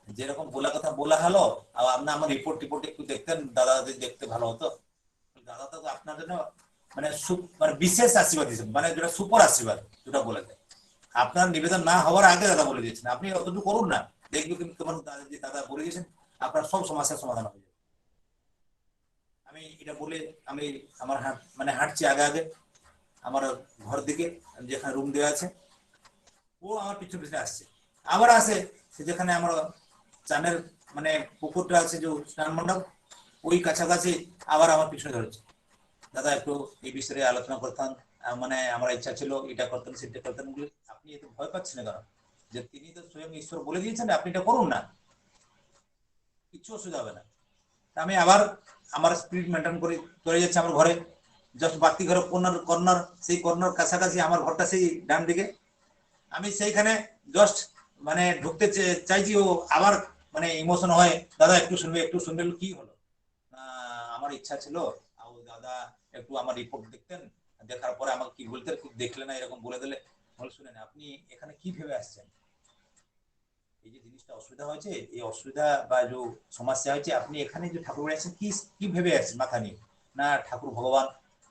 J: যেরকম বলা কথা বলা হলো, আর আপনি আমার রিপোর্ট টিপোর্ট একটু দেখতেন, দাদা দেখতে ভালো হতো। দাদা তো আপনার জন্য মানে মানে বিশেষ আশীর্বাদ দিয়েছেন, মানে যেটা সুপার আশীর্বাদ যেটা বলে দেয়। আপনার নিবেদন না হওয়ার আগে দাদা বলে দিয়েছেন আপনি অতটুকু করুন না, দেখবে কিন্তু তোমার দাদা বলে দিয়েছেন আপনার সব সমস্যার সমাধান হয়ে যাবে। আমি এটা বলে আমি আমার মানে হাঁটছি আগে আগে আমার ঘর দিকে, যেখানে রুম দেওয়া আছে। ও আমার পিছনে পিছনে আসছে, আবার আসে সে যেখানে আমার চানের মানে পুকুরটা আছে যে স্নান মণ্ডপ, ওই কাছাকাছি আবার আমার পিছনে ধরেছে। দাদা একটু এই বিষয়ে আলোচনা করতাম, মানে আমার ইচ্ছা ছিল এটা করতেন সেটা করতেন। আপনি এত ভয় পাচ্ছেন কেন, যে তিনি তো স্বয়ং ঈশ্বর বলে দিয়েছেন আপনি এটা করুন না, কিচ্ছু অসুবিধা হবে না। আমি আবার আমার স্পিড মেনটেন করে চলে যাচ্ছে আমার ঘরে, জাস্ট বাতি ঘরে কর্নার সেই কর্নার কাছাকাছি আমার ঘরটা সেই ডান দিকে। আমি সেইখানে জাস্ট মানে ঢুকতে চাইছি, ও আবার মানে ইমোশন হয় দাদা একটু শুনবে একটু শুনবে। কি হলো আমার ইচ্ছা ছিল দাদা একটু আমার রিপোর্ট দেখতেন, দেখার পরে আমাকে কি বলতে দেখলে না এরকম বলে দিলে। বলে শুনেন আপনি এখানে কি ভেবে আসছেন, এই যে জিনিসটা অসুবিধা হয়েছে এই অসুবিধা বা যে সমস্যা হয়েছে আপনি এখানে যে ঠাকুর আসছেন কি কি ভেবে আসছেন মাথা নিয়ে, না ঠাকুর ভগবান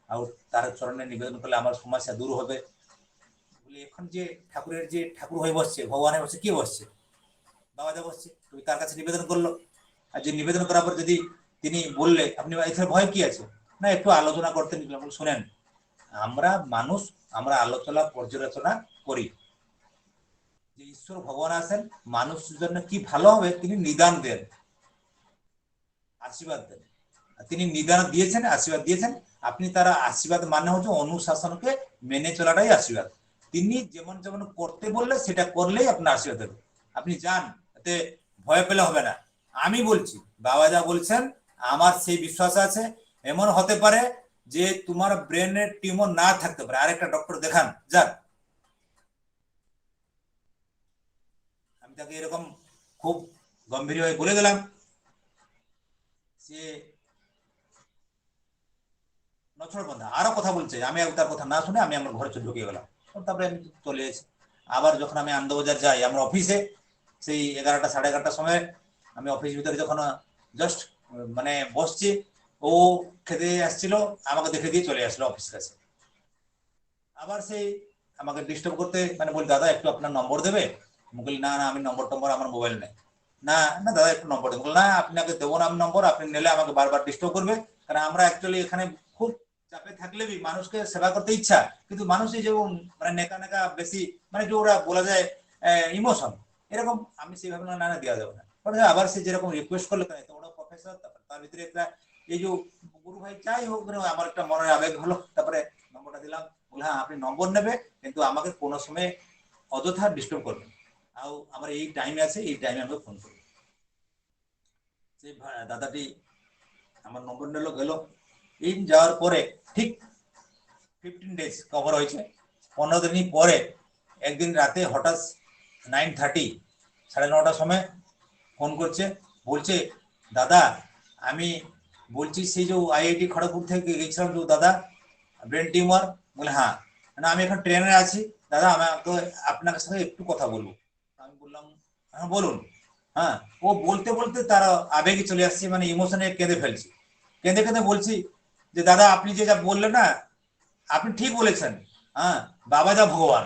J: আর তার চরণে নিবেদন করলে আমার সমস্যা দূর হবে। বলে এখন যে ঠাকুরের যে ঠাকুর হয়ে বসছে ভগবান হয়ে বসছে, কে বসছে বাবাদা বসছে, তুমি তার কাছে নিবেদন করলো। আর যে নিবেদন করার পর যদি তিনি বললে আপনি এখানে ভয় কি আছে, না একটু আলোচনা করতে নিলাম। শোনেন আমরা মানুষ, আমরা আলোচনা পর্যালোচনা করি, যে ঈশ্বর ভগবান আছেন মানুষের জন্য কি ভালো হবে তিনি নিদান দেন, আশীর্বাদ দেন। তিনি নিদান দিয়েছেন, আশীর্বাদ দিয়েছেন, আপনি তার আশীর্বাদ মানে হচ্ছে অনুশাসনকে মেনে চলাটাই আশীর্বাদ। তিনি যেমন যেমন করতে বললে সেটা করলেই আপনার আশীর্বাদ হবে। আপনি যান, এতে ভয় পেলে হবে না। আমি বলছি, বাবা যা বলছেন আমার সেই বিশ্বাস আছে। এমন হতে পারে যে তোমার ব্রেনের টিউমার না থাকতে পারে, আরেকটা ডক্টর দেখান যান। আমি তাকে এরকম খুব গম্ভীর হয়ে বলে গেলাম। সে নছড় বন্ধা আরো কথা বলছে, আমি তার কথা না শুনে আমি আমার ঘরে চলে ঢুকে গেলাম। তারপরে আমি চলে এসেছি। আবার যখন আমি আনন্দবাজার যাই আমার অফিসে, সেই 11টা 11:30টার সময় আমি অফিস ভিতরে যখন জাস্ট মানে বসছি, ও খেতে আসছিল, আমাকে দেখে দিয়ে চলে আসলো অফিস কাছে। আবার সেই আমাকে ডিস্টার্ব করতে মানে বলি, দাদা একটু আপনার নম্বর দেবে? বলি না না, আমি নম্বর আমার মোবাইল নেই। না না দাদা একটু নম্বর দেবো। না আপনাকে দেবো না আমি নম্বর, আপনি নিলে আমাকে বারবার ডিস্টার্ব করবে। কারণ আমরা অ্যাকচুয়ালি এখানে খুব চাপে থাকলে মানুষকে সেবা করতে ইচ্ছা, কিন্তু মানুষ এই যে মানে নেকা নেকা বেশি, মানে যে ওরা বলা যায় ইমোশন, এরকম আমি সেইভাবে না না দেওয়া যাবে না। আবার সে যেরকম রিকোয়েস্ট করলে তো ওরা প্রফেসর, তার ভিতরে একটা এই যে গুরু ভাই চাই হোক, আমার একটা মনের আবেগ হলো, তারপরে নম্বরটা দিলাম। বলে হ্যাঁ আপনি নম্বর নেবে, কিন্তু আমাকে কোনো সময় অযথা ডিস্টার্ব করবেন, আর আমার এই টাইমে আছে, এই টাইমে আমাকে ফোন করবেন। সেই দাদাটি আমার নম্বর নিল, গেল। এই যাওয়ার পরে ঠিক 15 ডেজ কভার হয়েছে। 15 দিন পরে একদিন রাতে হঠাৎ 9:30 9:30টার সময় ফোন করছে, বলছে দাদা আমি বলছি সেই যে আইআইটি খড়গপুর থেকে গেছিলাম যে দাদা ব্রেন টিউমার। বলে হ্যাঁ, না আমি এখন ট্রেনে আছি দাদা, আমাকে আপনার সাথে একটু কথা বলবো। আমি বললাম হ্যাঁ বলুন। হ্যাঁ, ও বলতে বলতে তার আবেগে চলে আসছে, মানে ইমোশনে কেঁদে ফেলছি। কেঁদে কেঁদে বলছি যে দাদা আপনি যে যা বললেন না, আপনি ঠিক বলেছেন। হ্যাঁ, বাবা যা ভগবান।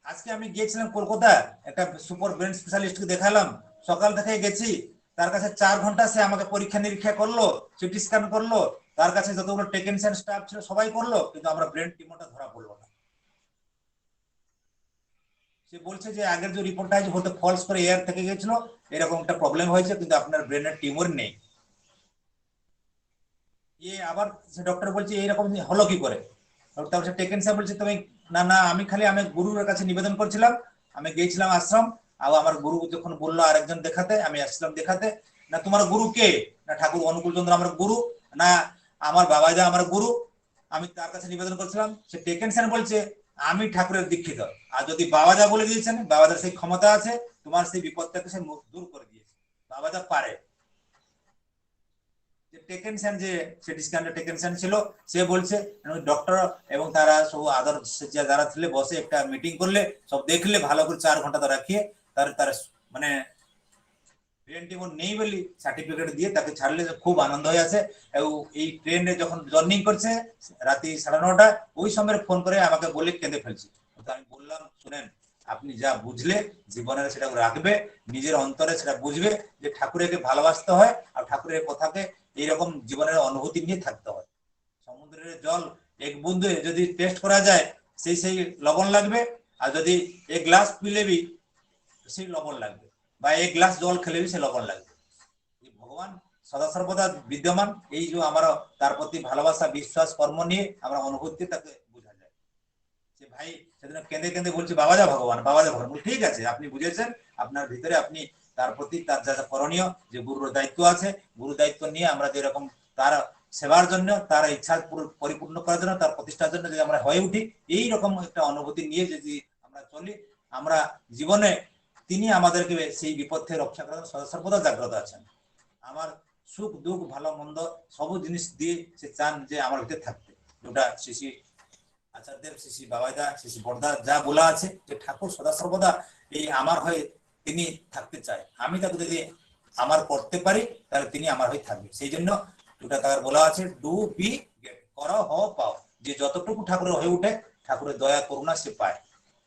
J: আজকে আমি গিয়েছিলাম কলকাতা, একটা সুপার ব্রেন স্পেশালিস্টকে দেখালাম, সকাল থেকে গেছি, তার কাছে 4 ঘন্টা সে আমাকে পরীক্ষা নিরীক্ষা করলো, সিটি স্ক্যান করলো, তার কাছে যতগুলো টেকনিশিয়ান স্টাফ ছিল সবাই করলো, কিন্তু আমরা ব্রেন টিউমারটা ধরা পড়লো না। সে বলছে যে আগের যে রিপোর্টটা আছে হয়তো ফলস করে এয়ার থেকে গেছিল, এরকম একটা প্রবলেম হয়েছে, কিন্তু আপনার ব্রেনের টিউমার নেই। আবার সে ডক্টর বলছে এইরকম হলো কি করে? তারপর সে টেকনিশিয়ান বলছে তুমি না না, আমি খালি আমি গুরুর কাছে নিবেদন করছিলাম, আমি গিয়েছিলাম আশ্রম, আর আমার গুরু যখন বললো আরেকজন দেখাতে, আমি আসছিলাম দেখাতে। না তোমার গুরু কে? না ঠাকুর অনুকূল চন্দ্র আমার গুরু। না আমার বাবা যা আমার গুরু, আমি তার কাছে নিবেদন করছিলাম। সে টেকনিশিয়ান বলছে আমি ঠাকুরের দীক্ষিত, আর যদি বাবা যা বলে দিয়েছেন, বাবাজার সেই ক্ষমতা আছে, তোমার সেই বিপদটাকে সে দূর করে দিয়েছে, বাবা যা পারে। টেকনিশিয়ান যে সিটি স্ক্যানের টেকনিশিয়ান ছিল, সে বলছে ডক্টর এবং তারা সব আদার যারা ছিল বসে একটা মিটিং করলে, সব দেখলে ভালো করে 4 ঘন্টা তারা রাখিয়ে তার মানে ব্রেন টিউমার নেই বলে সার্টিফিকেট দিয়ে তাকে ছাড়লে খুব আনন্দ হয়ে আছে। এবং এই ট্রেনে যখন জার্নি করছে রাতে 9:30, ওই সময় ফোন করে আমাকে বলে কেঁদে ফেলছি। আমি বললাম শুনেন, আপনি যা বুঝলে জীবনের সেটা রাখবে, নিজের অন্তরে সেটা বুঝবে যে ঠাকুরকে ভালোবাসতে হয়, আর ঠাকুরের কথাকে এইরকম জীবনের অনুভূতি নিয়ে থাকতে হয়। সমুদ্রের জল এক বুন্দে যদি টেস্ট করা যায় সেই লবণ লাগবে, আর যদি 1 গ্লাস পিলেবি সেই লবণ লাগবে, বা 1 গ্লাস জল খেলেবি সে লবণ লাগবে। ভগবান সদা সর্বদা বিদ্যমান, এই যে আমরা তার প্রতি ভালোবাসা বিশ্বাস কর্ম নিয়ে আমরা অনুভূতি তাকে বোঝা যায়। সে ভাই সেদিন কেঁদে কেঁদে বলছে বাবা যা ভগবান, বাবা যা ভগবান। ঠিক আছে, আপনি বুঝেছেন, আপনার ভিতরে আপনি তার প্রতি তার যা যা করণীয়, যে গুরুর দায়িত্ব আছে, গুরু দায়িত্ব নিয়ে আমরা যেরকম তার সেবার জন্য, তার ইচ্ছা পরিপূর্ণ করার জন্য, তার প্রতিষ্ঠার জন্য যদি আমরা হয়ে উঠি, এইরকম একটা অনুভূতি নিয়ে যদি আমরা চলি, আমরা জীবনে তিনি আমাদেরকে সেই বিপদ থেকে রক্ষা করার সদা সর্বদা জাগ্রত আছেন। আমার সুখ দুঃখ ভালো মন্দ সবু জিনিস দিয়ে সে চান যে আমার ভিতরে থাকতে। যেটা শ্রী আচার্যদেব, শ্রী বাবাইদা, শ্রী বর্দা যা বলা আছে, যে ঠাকুর সদা সর্বদা এই আমার হয়ে তিনি থাকতে চায়, আমি তাকে যদি আমার করতে পারি তাহলে তিনি আমার হয়ে থাকবে। সেই জন্য যেটা তার বলা আছে ডু বি গেট, করো হও পাও, যে যতটুকু ঠাকুরের হয়ে উঠে ঠাকুরের দয়া করুণা সে পায়।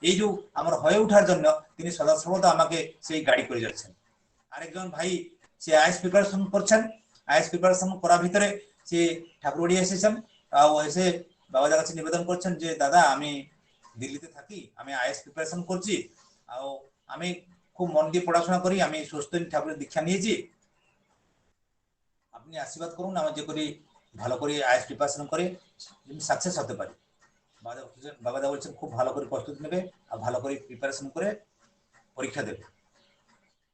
J: এই যে আমার হয়ে ওঠার জন্য তিনি সদা সর্বদা আমাকে সেই গাড়ি করে যাচ্ছেন। আরেকজন ভাই সে আইএস প্রিপারেশন করছেন, আইএস প্রিপারেশন করার ভিতরে সে ঠাকুরবাড়ি এসেছেন, ও এসে বাবাদের কাছে নিবেদন করছেন যে দাদা আমি দিল্লিতে থাকি, আমি আইএস প্রিপারেশন করছি, আর আমি খুব মন দিয়ে পড়াশোনা করি, আমি সুস্থ ঠাকুরের দীক্ষা নিয়েছি, আপনি আশীর্বাদ করুন, আমি যে করি ভালো করে আইএস প্রিপারেশন করে সাকসেস হতে পারি। বাবাদা বলছেন খুব ভালো করে প্রস্তুতি নেবে আর ভালো করে প্রিপারেশন করে পরীক্ষা দেবে।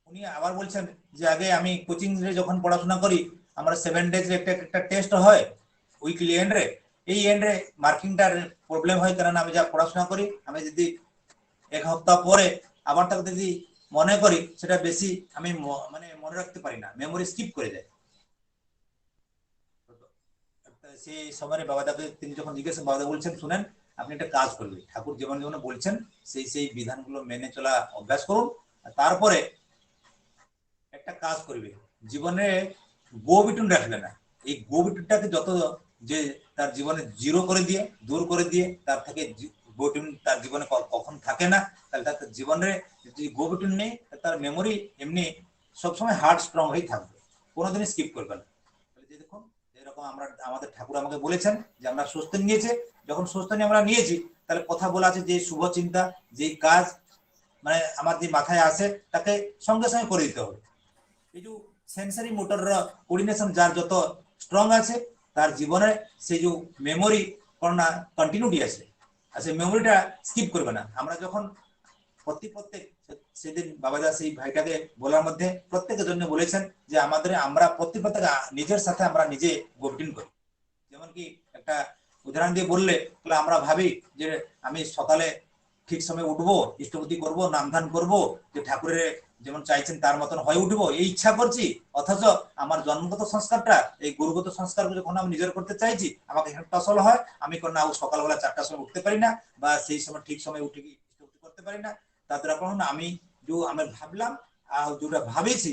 J: উনি আবার বলছেন যে আগে আমি কোচিং রে যখন পড়াশোনা করি আমরা 7 ডেজ একটা টেস্ট হয় উইকলি এন্ডে, এই এন্ডে মার্কিংটার প্রবলেম হয় কারণ আমি যা পড়াশোনা করি আমি যদি এক সপ্তাহ পরে আবার তাকে যদি মনে করি সেটা বেশি আমি মানে মনে রাখতে পারি না, মেমোরি স্কিপ করে যায়। সেই সময় বাবাদাকে তিনি যখন জিজ্ঞেস বাবাদা বলছেন শুনেন আপনি একটা কাজ করবেন, ঠাকুর যেমন যেমন বলছেন সেই বিধানগুলো মেনে চলা অভ্যাস করুন, তারপরে একটা কাজ করবে জীবনে গো বিটুন রাখবে না, এই গো বিটুনটাকে যত যে তার জীবনে জিরো করে দিয়ে দূর করে দিয়ে তার থেকে গো বিটুন তার জীবনে কখন থাকে না, তাহলে তার জীবনে যদি গো বিটুন নেই তার মেমোরি এমনি সবসময় হার্ড স্ট্রং হয়ে থাকবে, কোনোদিনই স্কিপ করবে না। যে দেখুন এরকম আমরা আমাদের ঠাকুর আমাকে বলেছেন যে আমরা সুস্থ নিয়েছে, যখন সুস্থ নিয়ে আমরা নিয়েছি তাহলে কথা বলা আছে যে শুভ চিন্তা যেই কাজ মানে আমার যে মাথায় আসে তাকে সঙ্গে সঙ্গে করে দিতে হবে। এই যে সেন্সারি মোটর কোঅর্ডিনেশন যার যত স্ট্রং আছে তার জীবনে সেই যে মেমোরি করোনা কন্টিনিউটি আছে আর সেই মেমোরিটা স্কিপ করবে না। আমরা যখন প্রত্যেক সেদিন বাবাদা সেই ভাইটাকে বলার মধ্যে প্রত্যেকের জন্য বলেছেন যে আমরা প্রত্যেক নিজের সাথে আমরা নিজে গোপটিন করি। যেমন কি একটা উদাহরণ দিয়ে বললে আমরা ভাবি যে আমি সকালে ঠিক সময় উঠবো, ইষ্টবুদ্ধি করবো, নামধান করবো, যে ঠাকুরের যেমন চাইছেন তার মতন হয়ে উঠবো এই ইচ্ছা করছি, অথচ আমার জন্মগত সংস্কারটা এই গুরুগত সংস্কারগুলো যখন আমি নিজের করতে চাইছি আমাকে টসল হয়, আমি না সকালবেলা 4টার সময় উঠতে পারি না বা সেই সময় ঠিক সময় উঠে ইষ্টবুদ্ধি করতে পারি না। তারপরে আমি আমি ভাবলাম আর যেটা ভাবেছি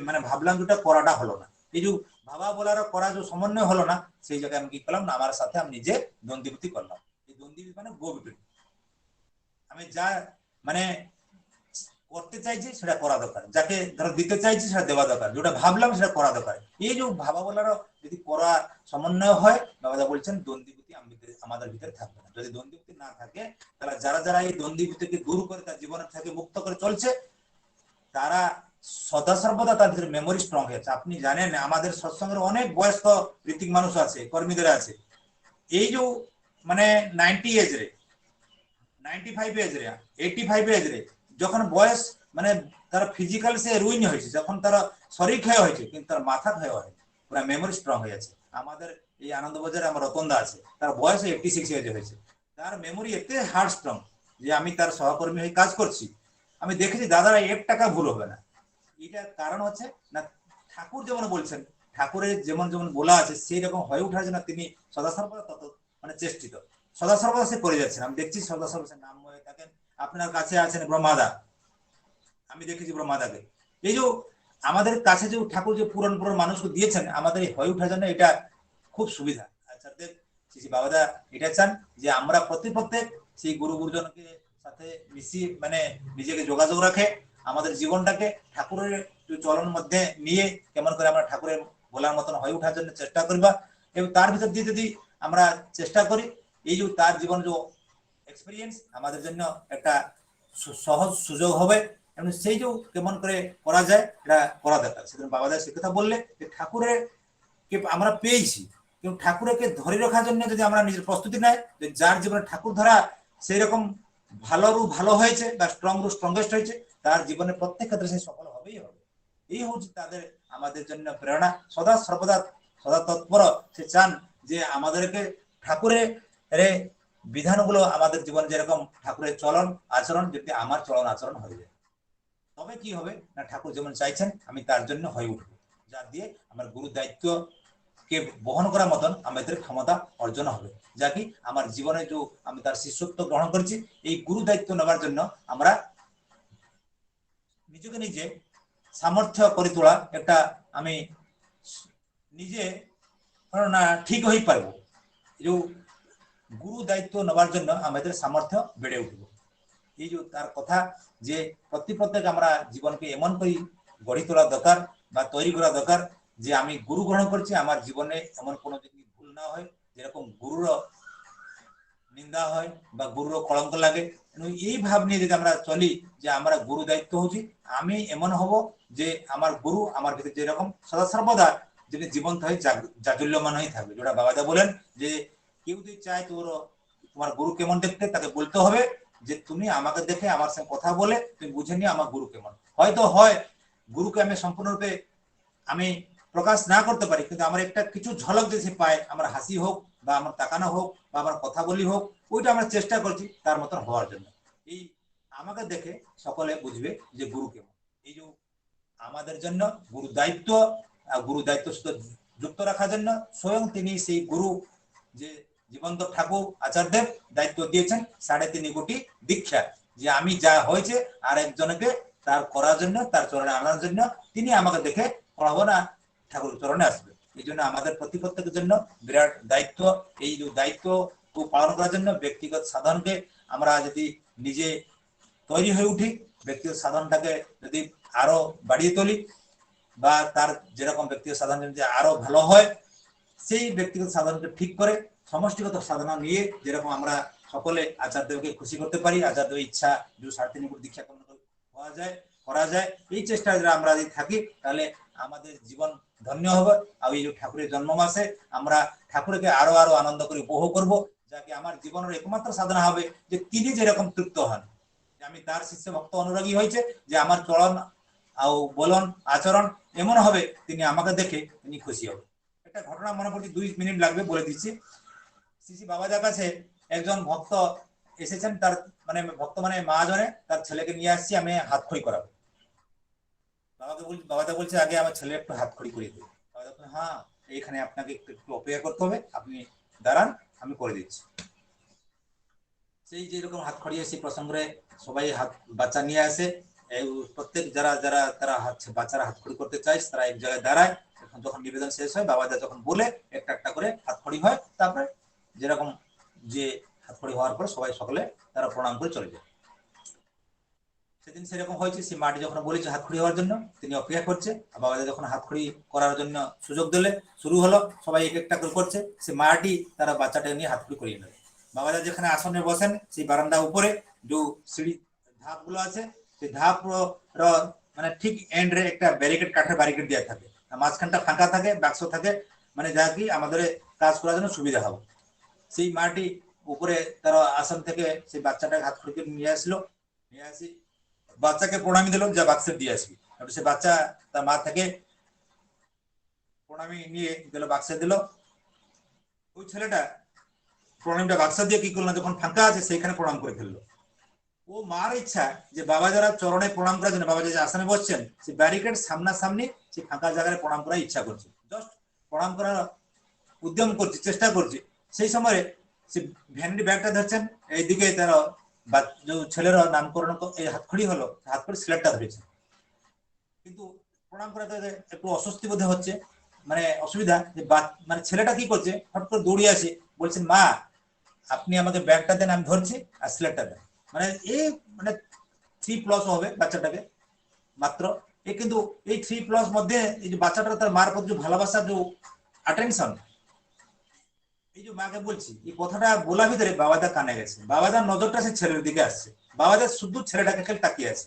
J: মানে ভাবলাম যেটা করাটা হলো না, এই যে ভাবা বলার করা যে সমন্বয় হলো না সেই জায়গায় আমি কি করলাম না আমার সাথে আমি নিজে দ্বন্দ্বীভূতি করলাম। এই দ্বন্দ্বীভূতি মানে গোবিটুন, আমি যা মানে করতে চাইছি সেটা করা দরকার, যাকে ধরো দিতে চাইছি সেটা দেওয়া দরকার, যেটা ভাবলাম সেটা করা দরকার। এই যে ভাবা বলারও যদি করা সমন্বয় হয় বাবা বলছেন দ্বন্দ্বীভূতি আমাদের ভিতরে থাকবে না। যদি দ্বন্দ্বীভূতি না থাকে তাহলে যারা এই দ্বন্দ্বীভূতিকে দূর করে তার জীবনের থেকে মুক্ত করে চলছে তারা সদা সর্বদা তাদের মেমোরি স্ট্রং হয়েছে। আপনি জানেন আমাদের সৎসঙ্গের অনেক বয়স্ক ঋতিক মানুষ আছে, কর্মীদের আছে, এই যে মানে 90 এজ রে 95 এজ রে 85 এজ রে যখন বয়স মানে তার ফিজিক্যাল সে রুইন হয়েছে, যখন তার শরীর ক্ষয় হয়েছে কিন্তু তার মাথা ক্ষয় হয়নি, পুরো মেমোরি স্ট্রং হয়ে আছে। আমাদের এই আনন্দবাজারে আমার রতনদা আছে, তার বয়স 86 এজ হয়েছে, তার মেমোরি এতে হার্ড স্ট্রং যে আমি তার সহকর্মী হয়ে কাজ করছি, আমি দেখেছি দাদারা 1 টাকা ভুল হবে না। এটার কারণ হচ্ছে না ঠাকুর যেমন বলছেন, ঠাকুরের যেমন যেমন বলা আছে সেই রকম হয়ে ওঠার জন্য তিনি সদা সর্বদা তত মানে চেষ্টিত, সদা সর্বদা সে করে যাচ্ছেন। আমি দেখছি সদা সর্বদা নাম হয়ে থাকেন, আপনার কাছে আছেন ব্রহ্মাদা, আমি দেখেছি ব্রহ্মাদাকে। এই যে আমাদের কাছে যে ঠাকুর যে পুরন মানুষকে দিয়েছেন আমাদের হয়ে ওঠার জন্য এটা খুব সুবিধা। আচ্ছা শ্রী বাবাদা এটা চান যে আমরা প্রত্যেক সেই গুরু গুরুজনকে সাথে মিশিয়ে মানে নিজেকে যোগাযোগ রাখে আমাদের জীবনটাকে ঠাকুরের চলন মধ্যে নিয়ে কেমন করে আমরা ঠাকুরের বলার মতন হয়ে ওঠার জন্য চেষ্টা করবা, এবং তার ভিতর দিয়ে যদি আমরা চেষ্টা করি এই যে তার জীবন যে এক্সপিরিয়েন্স আমাদের জন্য একটা সহজ সুযোগ হবে, এবং সেই যে কেমন করে করা যায় এটা করা দরকার। সেদিন বাবাদা সে কথা বললে যে ঠাকুরের কে আমরা পেয়েছি, কিন্তু ঠাকুরকে ধরে রাখার জন্য যদি আমরা নিজের প্রস্তুতি নেই, যার জীবনে ঠাকুর ধরা সেই রকম ভালো হয়েছে বা স্ট্রংগেস্ট হয়েছে তার জীবনে প্রত্যেক ক্ষেত্রে সে সফল হবেই হবে। এই হচ্ছে তাদের আমাদের জন্য প্রেরণা, সদা সর্বদা সদা তৎপর সে চান যে আমাদেরকে ঠাকুরের বিধানগুলো আমাদের জীবনে যেরকম ঠাকুরের চলন আচরণ যদি আমার চলন আচরণ হয়ে যায়, তবে কি হবে না ঠাকুর যেমন চাইছেন আমি তার জন্য হয়ে উঠবো, যা দিয়ে আমার গুরু দায়িত্ব কে বহন করার মতন আমাদের ক্ষমতা অর্জন হবে, যা কি আমার জীবনে যে আমি তার শিষ্যত্ব গ্রহণ করেছি এই গুরু দায়িত্ব নেবার জন্য আমরা নিজেকে নিজে সামর্থ্য করে তোলা একটা আমি নিজে না ঠিক হয়ে পারবো। যে গুরু দায়িত্ব নেবার জন্য আমাদের সামর্থ্য বেড়ে উঠবো। এই যে তার কথা যে প্রত্যেক আমরা জীবনকে এমন করে গড়ি তোলা দরকার বা তৈরি করা দরকার যে আমি গুরু গ্রহণ করছি আমার জীবনে এমন কোনো যদি ভুল না হয়, যেরকম গুরুর নিন্দা হয় বা গুরুর কলঙ্ক লাগে, এই ভাব নিয়ে যদি আমরা চলি যে আমরা গুরু দায়িত্ব হচ্ছি আমি এমন হব যে আমার গুরু আমার ভিতরে যেরকম সদা সর্বদা যিনি জীবন্ত হয়ে জাজল্যমান হয়ে থাকবে। যেটা বাবাদা বলেন যে কেউ যদি চায় তোমার গুরু কেমন দেখতে, তাকে বলতে হবে যে তুমি আমাকে দেখে আমার সঙ্গে কথা বলে তুমি বুঝে নিও আমার গুরু কেমন। হয়তো হয় গুরুকে আমি সম্পূর্ণরূপে আমি প্রকাশ না করতে পারি, কিন্তু আমার একটা কিছু ঝলক যদি সে পায়, আমার হাসি হোক বা আমার তাকানো হোক বা আমার কথা বলি হোক, ওইটা আমরা চেষ্টা করছি তার মতন হওয়ার জন্য। এই আমাকে দেখে সকলে বুঝবে যে গুরু কেমন। এই যে আমাদের জন্য গুরু দায়িত্ব শুধু যুক্ত রাখার জন্য স্বয়ং তিনি সেই গুরু যে জীবন্ত ঠাকুর আচার্যদেব দায়িত্ব দিয়েছেন 3.5 কোটি দীক্ষা, যে আমি যা হয়েছে আর একজনকে তার করার জন্য, তার চরণে আনার জন্য তিনি আমাকে দেখে পড়াবো না, ঠাকুর চরণে আসবে। এই জন্য আমাদের প্রত্যেকের জন্য বিরাট দায়িত্ব। এই দায়িত্ব পালন করার জন্য ব্যক্তিগত সাধনকে আমরা যদি নিজে তৈরি হয়ে উঠি, ব্যক্তিগত সাধনটাকে যদি আরো বাড়িয়ে তুলি বা তার যেরকম ব্যক্তিগত সাধন যদি আরো ভালো হয়, সেই ব্যক্তিগত সাধনকে ঠিক করে সমষ্টিগত সাধনা নিয়ে যেরকম আমরা সকলে আচার্যদেবকে খুশি করতে পারি, আচার্যদেবের ইচ্ছা 3.5 কোটি দীক্ষা করা যায়, এই চেষ্টা যদি আমরা যদি থাকি তাহলে আমাদের জীবন ধন্য হবে। আর এই যে ঠাকুরের জন্ম মাসে আমরা ঠাকুরকে আরো আনন্দ করে উপভোগ করবো, যাকে আমার জীবনের একমাত্র সাধনা হবে যে তিনি যেরকম তৃপ্ত হন, আমি তার শিষ্য ভক্ত অনুরাগী হয়েছে যে আমার চলন আর বলন আচরণ এমন হবে তিনি আমাকে দেখে তিনি খুশি হবে। একটা ঘটনা মনে পড়ছে, 2 মিনিট লাগবে, বলে দিচ্ছি। শ্রী বাবাজার কাছে একজন ভক্ত এসেছেন, তার ভক্ত মহাজনে তার ছেলেকে নিয়ে আসছি, আমি হাতখড়ি করাবো। বাবাদা বলছে আগে আমার ছেলে একটু হাতখড়ি করিয়ে দেবে। বাবাদা বলছে হ্যাঁ, এখানে আপনাকে একটু অপেক্ষা করতে হবে, আপনি দাঁড়ান, আমি করে দিচ্ছি। সেই যেরকম হাতখড়ি সেই প্রসঙ্গে সবাই বাচ্চা নিয়ে আসে, প্রত্যেক যারা তারা বাচ্চারা হাতখড়ি করতে চায় তারা এক জায়গায় দাঁড়ায়। যখন নিবেদন শেষ হয়, বাবাদা যখন বলে একটা করে হাতখড়ি হয়, তারপরে যেরকম যে হাতখড়ি হওয়ার পর সকলে তারা প্রণাম করে চলে যায়। সেদিন সেরকম হয়েছে, সে মাটি যখন বলেছে হাতখড়ি হওয়ার জন্য, তিনি অপেক্ষা করছে। বাবাদা যখন হাতখড়ি করার জন্য সুযোগ দিলে শুরু হলো, সবাই একটা করে করছে, সে মাটি তারা বাচ্চাটাকে নিয়ে হাতখড়ি করিয়ে নেবে। বাবাদা যেখানে আসনে বসেন সেই বারান্দা উপরে যে সিঁড়ি ধাপ গুলো আছে, সেই ধাপ ঠিক এন্ডে একটা ব্যারিকেড, কাঠের ব্যারিকেড দেওয়া থাকে, মাঝখানটা ফাঁকা থাকে, বাক্স থাকে, যা কি আমাদের কাজ করার জন্য সুবিধা হবে। সেই মাটি উপরে তারা আসন থেকে সেই বাচ্চাটাকে হাতখড়ি করে নিয়ে আসি, বাচ্চাকে প্রণামী দিল, যা বাক্সে দিয়ে আসবি। সে বাচ্চা তার মা থেকে প্রণামী নিয়ে গেল, বাক্সে দিল। ওই ছেলেটা প্রণামীটা বাক্সা দিয়ে কি করলো, যখন ফাঁকা আছে সেইখানে প্রণাম করে ফেললো। ও মার ইচ্ছা যে বাবা যারা চরণে প্রণাম করার জন্য, বাবা যে আসনে বসছেন সেই ব্যারিকেড সামনাসামনি সেই ফাঁকা জায়গায় প্রণাম করার ইচ্ছা করছে, জাস্ট প্রণাম করার উদ্যম করছে, চেষ্টা করছে। সেই সময় সে ভ্যানিটি ব্যাগটা ধরছেন, এইদিকে তার ছেলের নামকরণ এই হাতখড়ি হলো, হাতখড়ি স্লেটটা ধরেছে, কিন্তু প্রণাম করাতে একটু অস্বস্তি বোধ হচ্ছে, অসুবিধা। যে ছেলেটা কি করছে, হঠাৎ করে দৌড়িয়ে আসে, বলছেন মা আপনি আমাকে ব্যাগটা দেন, আমি ধরছি, আর স্লেটটা দেন। এই 3+ হবে বাচ্চাটাকে মাত্র, কিন্তু এই 3+ মধ্যে এই যে বাচ্চাটা তার মার প্রতি ভালোবাসার যে অ্যাটেনশন, এই যে মাকে বলছি, এই কথাটা বলার ভিতরে বাবাদা কানে গেছে, বাবাদার নজরটা সে ছেলের দিকে আসছে, বাবাদা শুধু ছেলেটাকে খেলে তাকিয়ে আছে।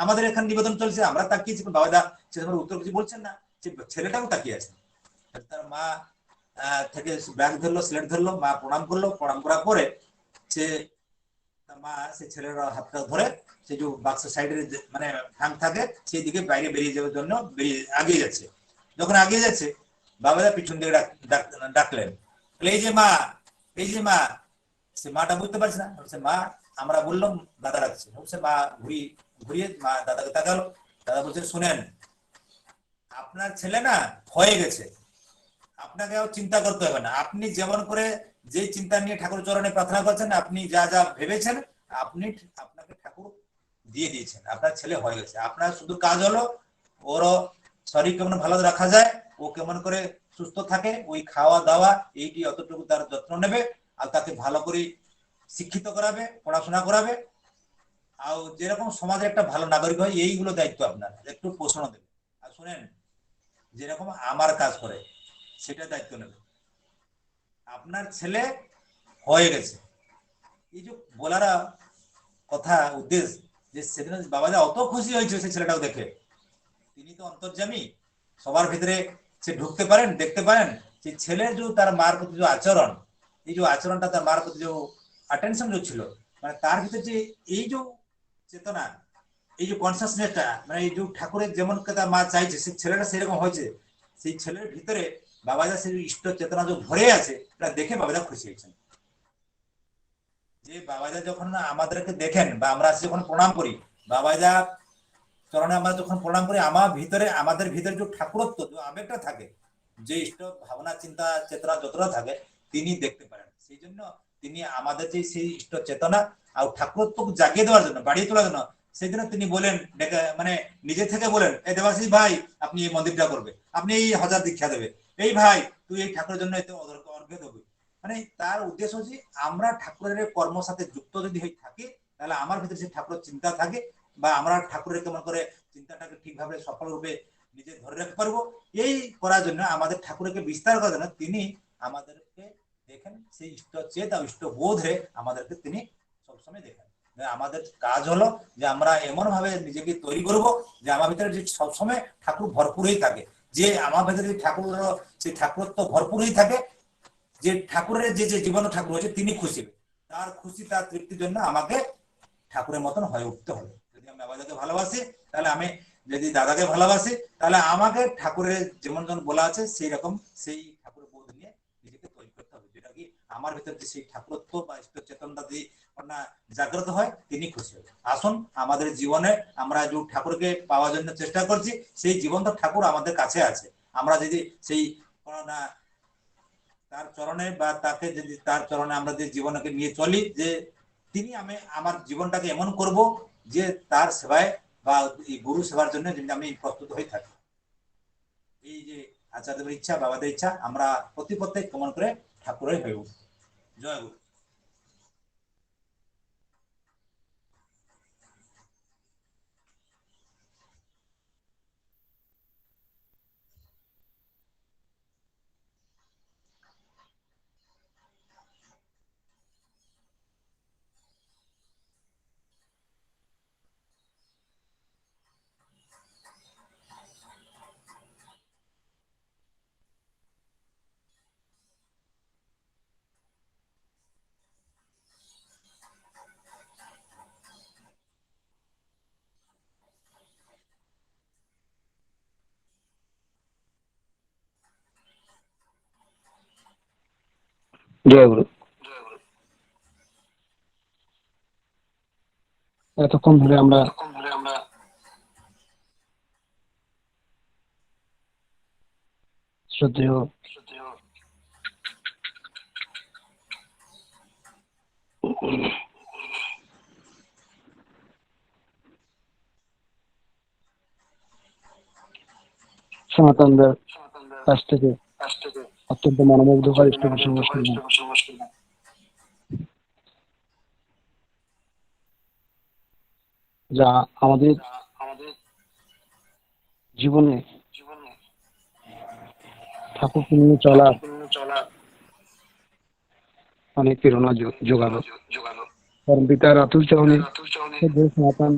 J: আমাদের এখানে নিবেদন চলছে, আমরা তাকিয়েছি, বাবাদা সেরকম উত্তর কিছু বলছেন না, ছেলেটাও তাকিয়ে আছে। তার মা থেকে ব্যাগ ধরলো, স্লেট ধরলো, মা প্রণাম করলো, প্রণাম করার পরে মা সে ছেলের হাতটা ধরে সেই যে বাক্স সাইডের ফাঁক থাকে সেই দিকে বাইরে বেরিয়ে যাওয়ার জন্য আগিয়ে যাচ্ছে। যখন আগিয়ে যাচ্ছে, বাবাদা পিছন দিকে ডাকলেন, এই যে মা, এই যে মা। সে মাটা বুঝতে পারছে না, বলছে মা আমরা বললাম দাদা ডাকছে। সে মা ঘুরিয়ে মা দাদাকে তাকালো, দাদা বলছে শুনেন, আপনার ছেলে না হয়ে গেছে, আপনাকে চিন্তা করতে হবে না, আপনি যেমন করে যে চিন্তা নিয়ে ঠাকুর চরণে প্রার্থনা করছেন, আপনি যা যা ভেবেছেন আপনাকে ঠাকুর দিয়ে দিয়েছেন, আপনার ছেলে হয়ে গেছে। আপনার শুধু কাজ হলো ওর শরীর কেমন ভালো রাখা যায়, ও কেমন করে সুস্থ থাকে, ওই খাওয়া দাওয়া এইটি অতটুকু তার যত্ন নেবে, আর তাকে ভালো করে শিক্ষিত করাবে, পড়াশোনা করাবে, আর যেরকম সমাজের একটা ভালো নাগরিক হয়, এইগুলো দায়িত্ব আপনার, একটু পোষণ দেবে। আর শুনেন, যেরকম আমার কাজ করে সেটা দায়িত্ব নেবে। আপনার ছেলে হয়ে গেছে, এই যে বলার কথা উদ্দেশ্য, যে সেদিন বাবাদা অত খুশি হয়েছে সেই ছেলেটাও দেখে। তিনি তো অন্তর্যামী, সবার ভিতরে সে ঢুকতে পারেন, দেখতে পারেন সেই ছেলের যে তার মার প্রতি যে আচরণ, এই যে আচরণটা তার মার প্রতি যে অ্যাটেনশন যে ছিল, মানে তার ভিতরে যে এই যে চেতনা, এই যে কনসাসনেসটা, মানে এই যে ঠাকুরের যেমন তার মা চাইছে সেই ছেলেটা সেরকম হয়েছে, সেই ছেলের ভিতরে বাবাজা সেই ইষ্ট চেতনা যে ভরে আছে, এটা দেখে বাবাজা খুশি হয়েছেন। যে বাবাজা যখন আমাদেরকে দেখেন বা আমরা যখন প্রণাম করি, বাবাজা চরণে আমরা যখন প্রণাম করি, আমাদের ভিতরে যে ঠাকুরত্ব, যে আবেগটা থাকে, যে ইষ্ট ভাবনা চিন্তা চেতনা যতটা থাকে তিনি দেখতে পারেন। সেই জন্য তিনি আমাদের যে সেই ইষ্ট চেতনা আর ঠাকুরত্ব জাগিয়ে দেওয়ার জন্য, বাড়িয়ে তোলার জন্য, সেই জন্য তিনি বলেন, মানে নিজে থেকে বলেন, এই দেবাশিস ভাই আপনি এই মন্দিরটা করবে, আপনি এই 1000 দীক্ষা দেবে, এই ভাই তুই এই ঠাকুরের জন্য এত অর্ঘ্য দেবে। মানে তার উদ্দেশ্য হচ্ছে আমরা ঠাকুরের কর্ম সাথে যুক্ত যদি হয়ে থাকি, তাহলে আমার ভিতরে সেই ঠাকুরের চিন্তা থাকে, বা আমরা ঠাকুরের কেমন করে চিন্তাটাকে ঠিকভাবে সফল রূপে নিজে ধরে রাখতে পারবো। এই করার জন্য আমাদের ঠাকুরকে বিস্তার করার জন্য তিনি আমাদেরকে দেখেন, সেই ইষ্ট চেত আর ইষ্ট বোধে আমাদেরকে তিনি সবসময় দেখেন। আমাদের কাজ হলো যে আমরা এমন ভাবে নিজেকে তৈরি করব যে আমার ভিতরে যে সবসময় ঠাকুর ভরপুরই থাকে, যে আমার ভিতরে ঠাকুর সেই ঠাকুরত্ব ভরপুরই থাকে, যে ঠাকুরের যে যে জীবন ঠাকুর হয়েছে তিনি খুশি, তার খুশি তার তৃপ্তির জন্য আমাকে ঠাকুরের মতন হয়ে উঠতে হবে। যদি আমি বাবাকে ভালোবাসি, তাহলে আমি যদি দাদাকে ভালোবাসি, তাহলে আমাকে ঠাকুরের যেমন যেমন বলা আছে সেই রকম সেই ঠাকুরের বোধ নিয়ে নিজেকে তৈরি করতে হবে, যেটা কি আমার ভিতরে যে সেই ঠাকুরত্ব বা ইষ্ট চেতনটা যদি জাগ্রত হয় তিনি খুশি হবে। আসুন আমাদের জীবনে আমরা যে ঠাকুরকে পাওয়ার জন্য চেষ্টা করছি, সেই জীবন্ত ঠাকুর আমাদের কাছে আছে। আমরা যদি সেই তার চরণে বা তাকে যদি তার চরণে আমরা যে জীবনকে নিয়ে চলি, যে তিনি আমার জীবনটাকে এমন করব যে তার সেবায় বা এই গুরু সেবার জন্য যদি আমি প্রস্তুত হয়ে থাকি। এই যে আচার্যদের ইচ্ছা, বাবাদের ইচ্ছা, আমরা প্রত্যেক কেমন করে ঠাকুরের হয়ে উঠব। জয় গুরু।
G: জয় গুরু। এতক্ষণ ধরে আমরা শ্রদ্ধেয় সনাতনদের কাছ থেকে অত্যন্ত মনোমুগ্ধকর ইষ্ট প্রসঙ্গ শুনলাম। যা আমাদের জীবনে ঠাকুরকে নিয়ে চলা অনেক প্রেরণা যোগালো। পরম পিতা রাতুল চরণে সনাতন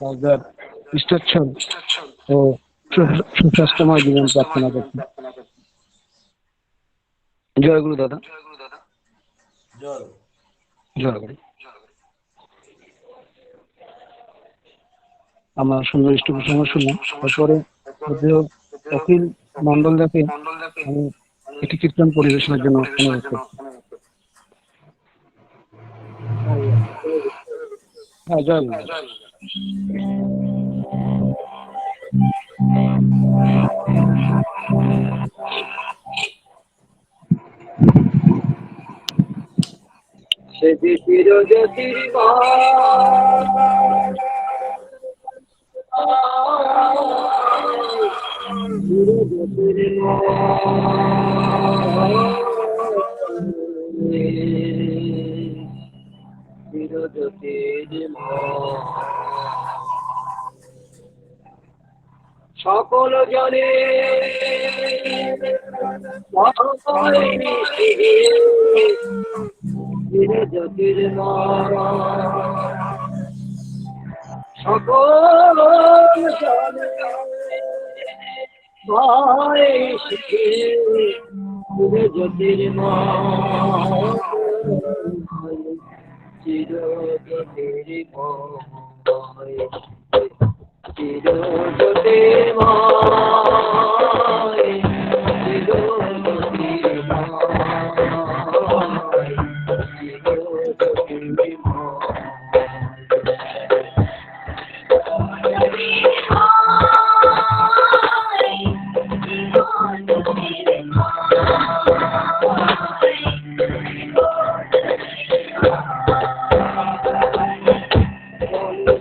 G: রাজার ইষ্টোচ্ছল ও সুস্বাস্থ্যময় জীবন প্রার্থনা করছি। জয় গুরু দাদা। জয় গুরু। আমরা সুন্দর ইষ্ট প্রসঙ্গ শুনলাম। তারপরে অখিল মন্ডল দাকে আমি একটি কীর্তন পরিবেশনের জন্য অনুরোধ করছি। হ্যাঁ, জয় গুরু। সে চিরজ্যোতির সকল জনে জ্যোতির সকল জনে
K: ময় শিখে জ্যোতির্ময় চির জ্যোতির্ময় চির জ্যোতির্ময়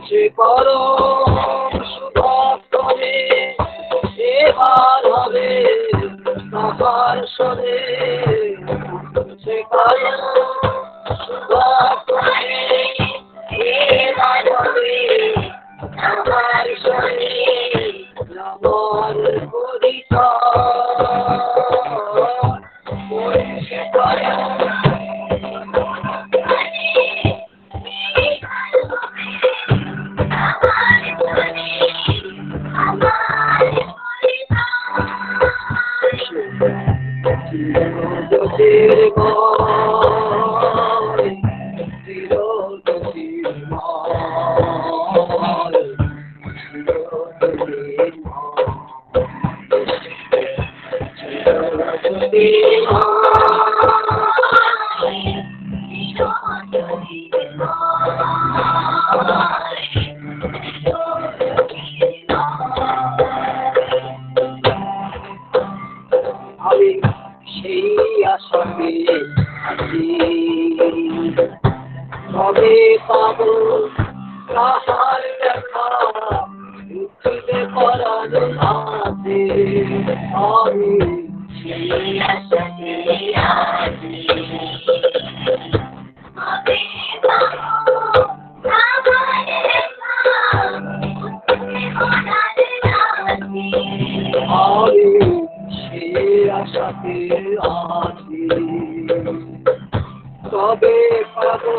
K: চির পরম শুভক্ষণে এবার হবে তাহার সনে সে পরম শুভক্ষণে এবার হবে তাহার সনে আমার পরিচয় সে পরম আমি সেই আশাতে আছি কবে পাবো তাহার দেখা উঠিতে পরানো আছে আমি সেই আশাতে আছি কবে পাবো তাহার দেখা উঠিতে পরানো আছে আমি সেই আশাতে আছি কবে পাবো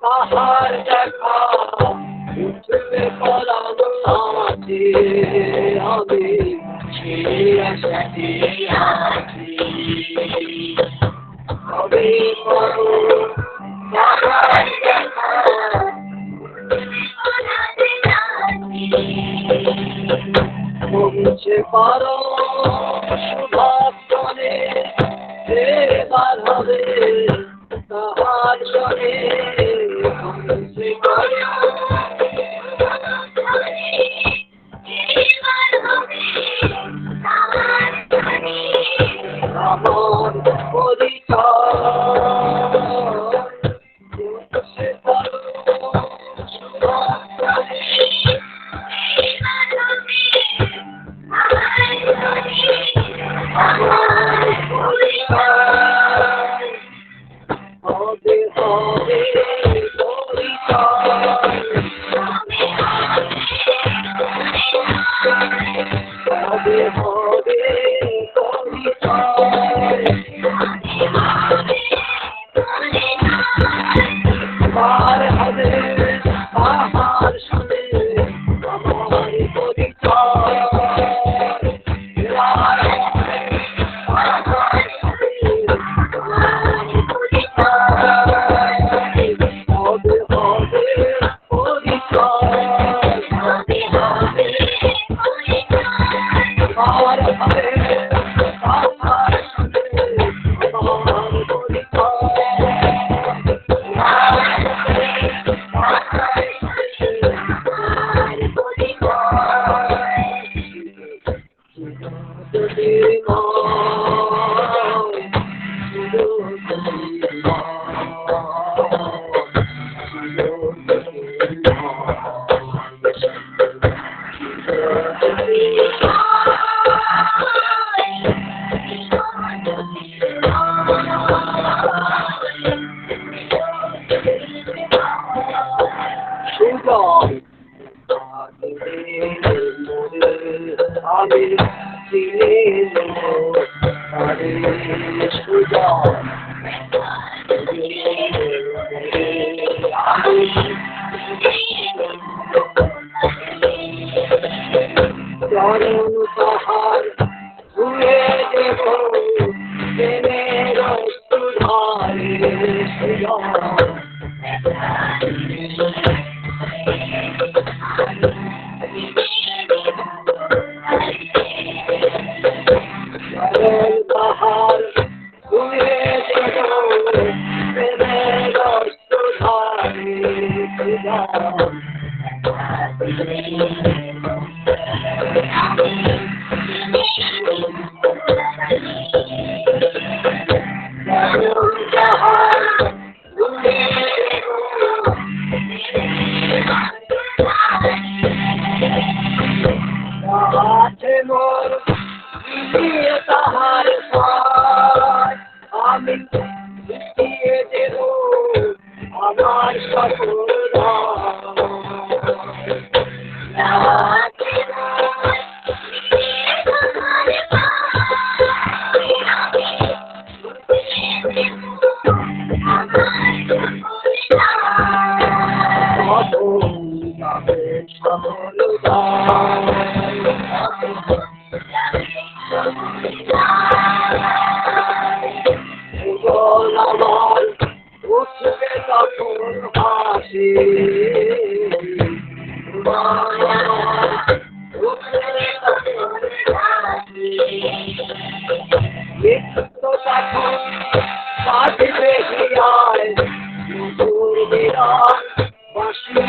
K: তাহার দেখা উঠবে পরানো আছে আমি সেই আশাতে আছি কবে পাবো তাহার দেখা পৌঁছে পারো শুভক্ষণে এবার হবে তাহার সনে পৌঁছে পারো আমার পরিচয় পৌঁছে পারো শুভক্ষণে হবে হবে হবে হবে পার হবে পাহাড় শুনে আমার পরিচয় চরণ পাহাড় বাহার ঘুরে চলো প্রেমের অস্ত্রধারী পূজা আছে মোর তাহার পায় আমি দিয়ে দেব আমার সকল আমার উঠবে তখন হাসি তখন কাটবে হিয়ায় নতুন বিরাট বাসি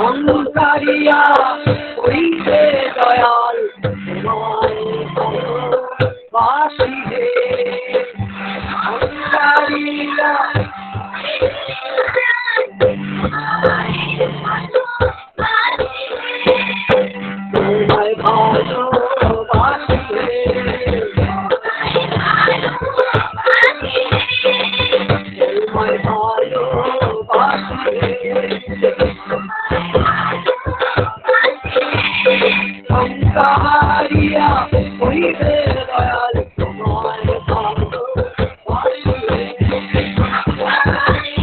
K: অন্ধকারিয়া হইতে দয়াল বাসি হে অন্ধকারিয়া তোমায় ভালোবাসি হে তোমায় ভালোবাসি অন্ধকারিয়া হইতে দয়াল তোমায় ভালোবাসি তোমায় ভালোবাসি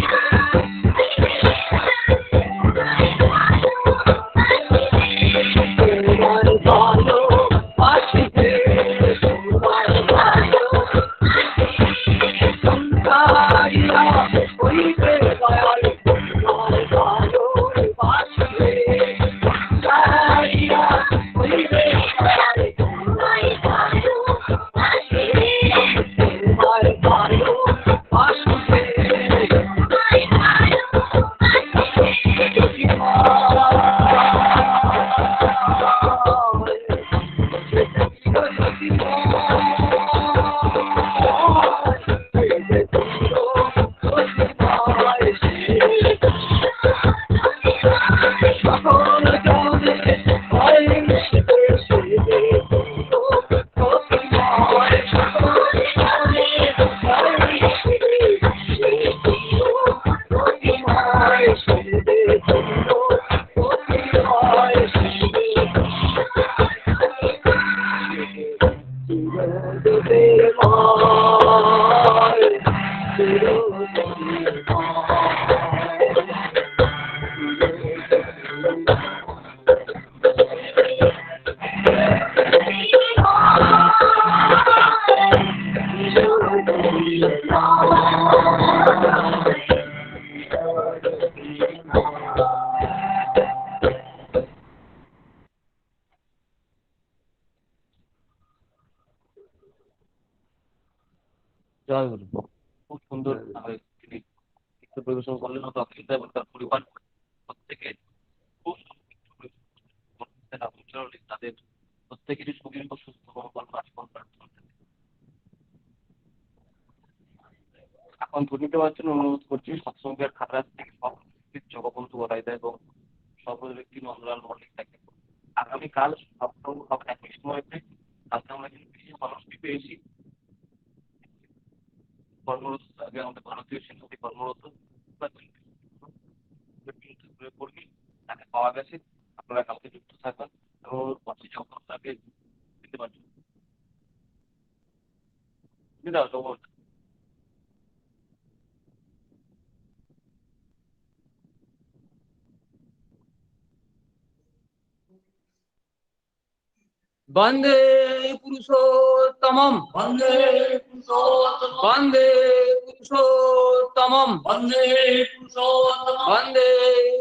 K: তোমায় অন্ধকারিয়া হইতে দয়াল তোমায় ভালোবাসি অন্ধকারিয়া হইতে দয়াল তোমায় ভালোবাসি তোমায়
G: জয় গুরু। খুব সুন্দর তিনি নৃত্য পরিবেশন করলেন ও অখিলদা এবং তার পরিবার প্রত্যেকে খুব তাদের প্রত্যেকেরই শরীর ও সুস্থ মঙ্গল জীবন প্রার্থনা করেন। এখন ধ্বনিতে জন্য অনুরোধ করছি সৎসঙ্গের খাতার থেকে জগবন্ধু বরাইদা এবং সর্বব্যক্তি নন্দলাল মল্লিক থাকে। আগামীকাল সপ্তম হবে একই সময়তে তাতে আমরা কিন্তু বিশেষ মানুষটি পেয়েছি কর্মরত আগে আমাদের ভারতীয় সেনাপতি কর্মরত কর্মী তাকে পাওয়া গেছে। আপনারা কালকে যুক্ত থাকবেন এবং পথে যখন তাকে দিতে পারছেন
L: वंदे पुरुषोत्तमं
I: वन्दे पुरुषोत्तमं
L: वंदे पुरुषोत्तमं
I: वन्दे पुरुषोत्तमं
L: वंदे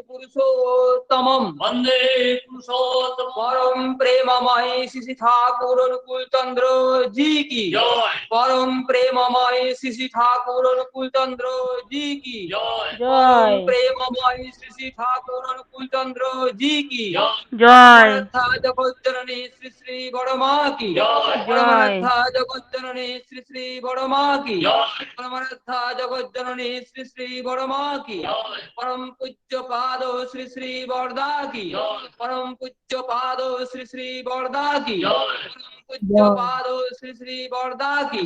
L: पुरुषोत्तमं
I: वन्दे पुरुषोत्तमं
L: परम प्रेममय श्री ठाकुर अनुकूल चंद्र जी की
I: जय
L: परम प्रेममय श्री ठाकुर अनुकूल चंद्र जी की
I: जय
L: परम प्रेममय श्री ठाकुर अनुकूल चंद्र जी की
I: जय
L: परमार्था जगत जननी श्री श्री बड़मा की
I: जय
L: परमार्था जगत जननी श्री श्री बड़मा की
I: जय
L: परमार्था जगत जननी श्री श्री बड़मा की
I: जय
L: परम पूज्य पाद श्री श्री बरदा की परम पूज्य पाद श्री श्री बरदा की परम पूज्य पाद श्री श्री बरदा की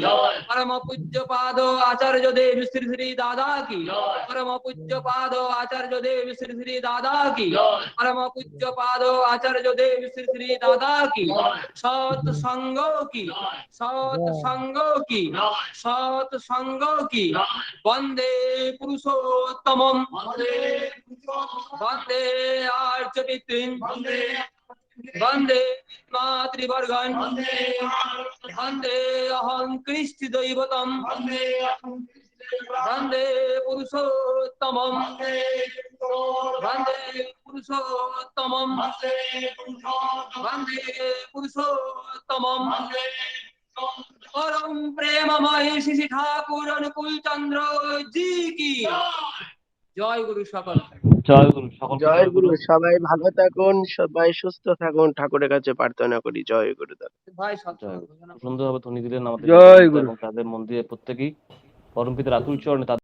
L: परम पूज्य पाद आचार्य देव श्री श्री दादा की परम पूज्य पाद आचार्य देव श्री श्री दादा की परम पूज्य पाद आचार्य देव श्री श्री दादा की सत संगों की सत संगों की वंदे पुरुषोत्तमं वंदे आर्च पितृन् वंदे मातृवर्गन् वंदे अहं कृष्ण दैवतं वंदे पुरुषोत्तमं वंदे पुरुषोत्तमं वंदे पुरुषोत्तमं परम प्रेममय श्री ठाकुर अनुकूल चंद्र जी की জয় গুরু সকল
G: জয় গুরু, সকলকে
M: জয়
G: জয়
M: গুরু,
G: গুরু।
M: সবাই ভালো থাকুন, সবাই সুস্থ থাকুন, ঠাকুরের কাছে প্রার্থনা করি। জয় গুরুদেব।
L: ভাই
G: জয়
L: সৎসঙ্গ
G: গুরু। সুন্দরভাবে ধ্বনি দিলেন আমাদের
M: জয়
G: পিতা
M: গুরু।
G: এবং তাদের মন্দিরে প্রত্যেকেই পরমপিতার আতুল চরণে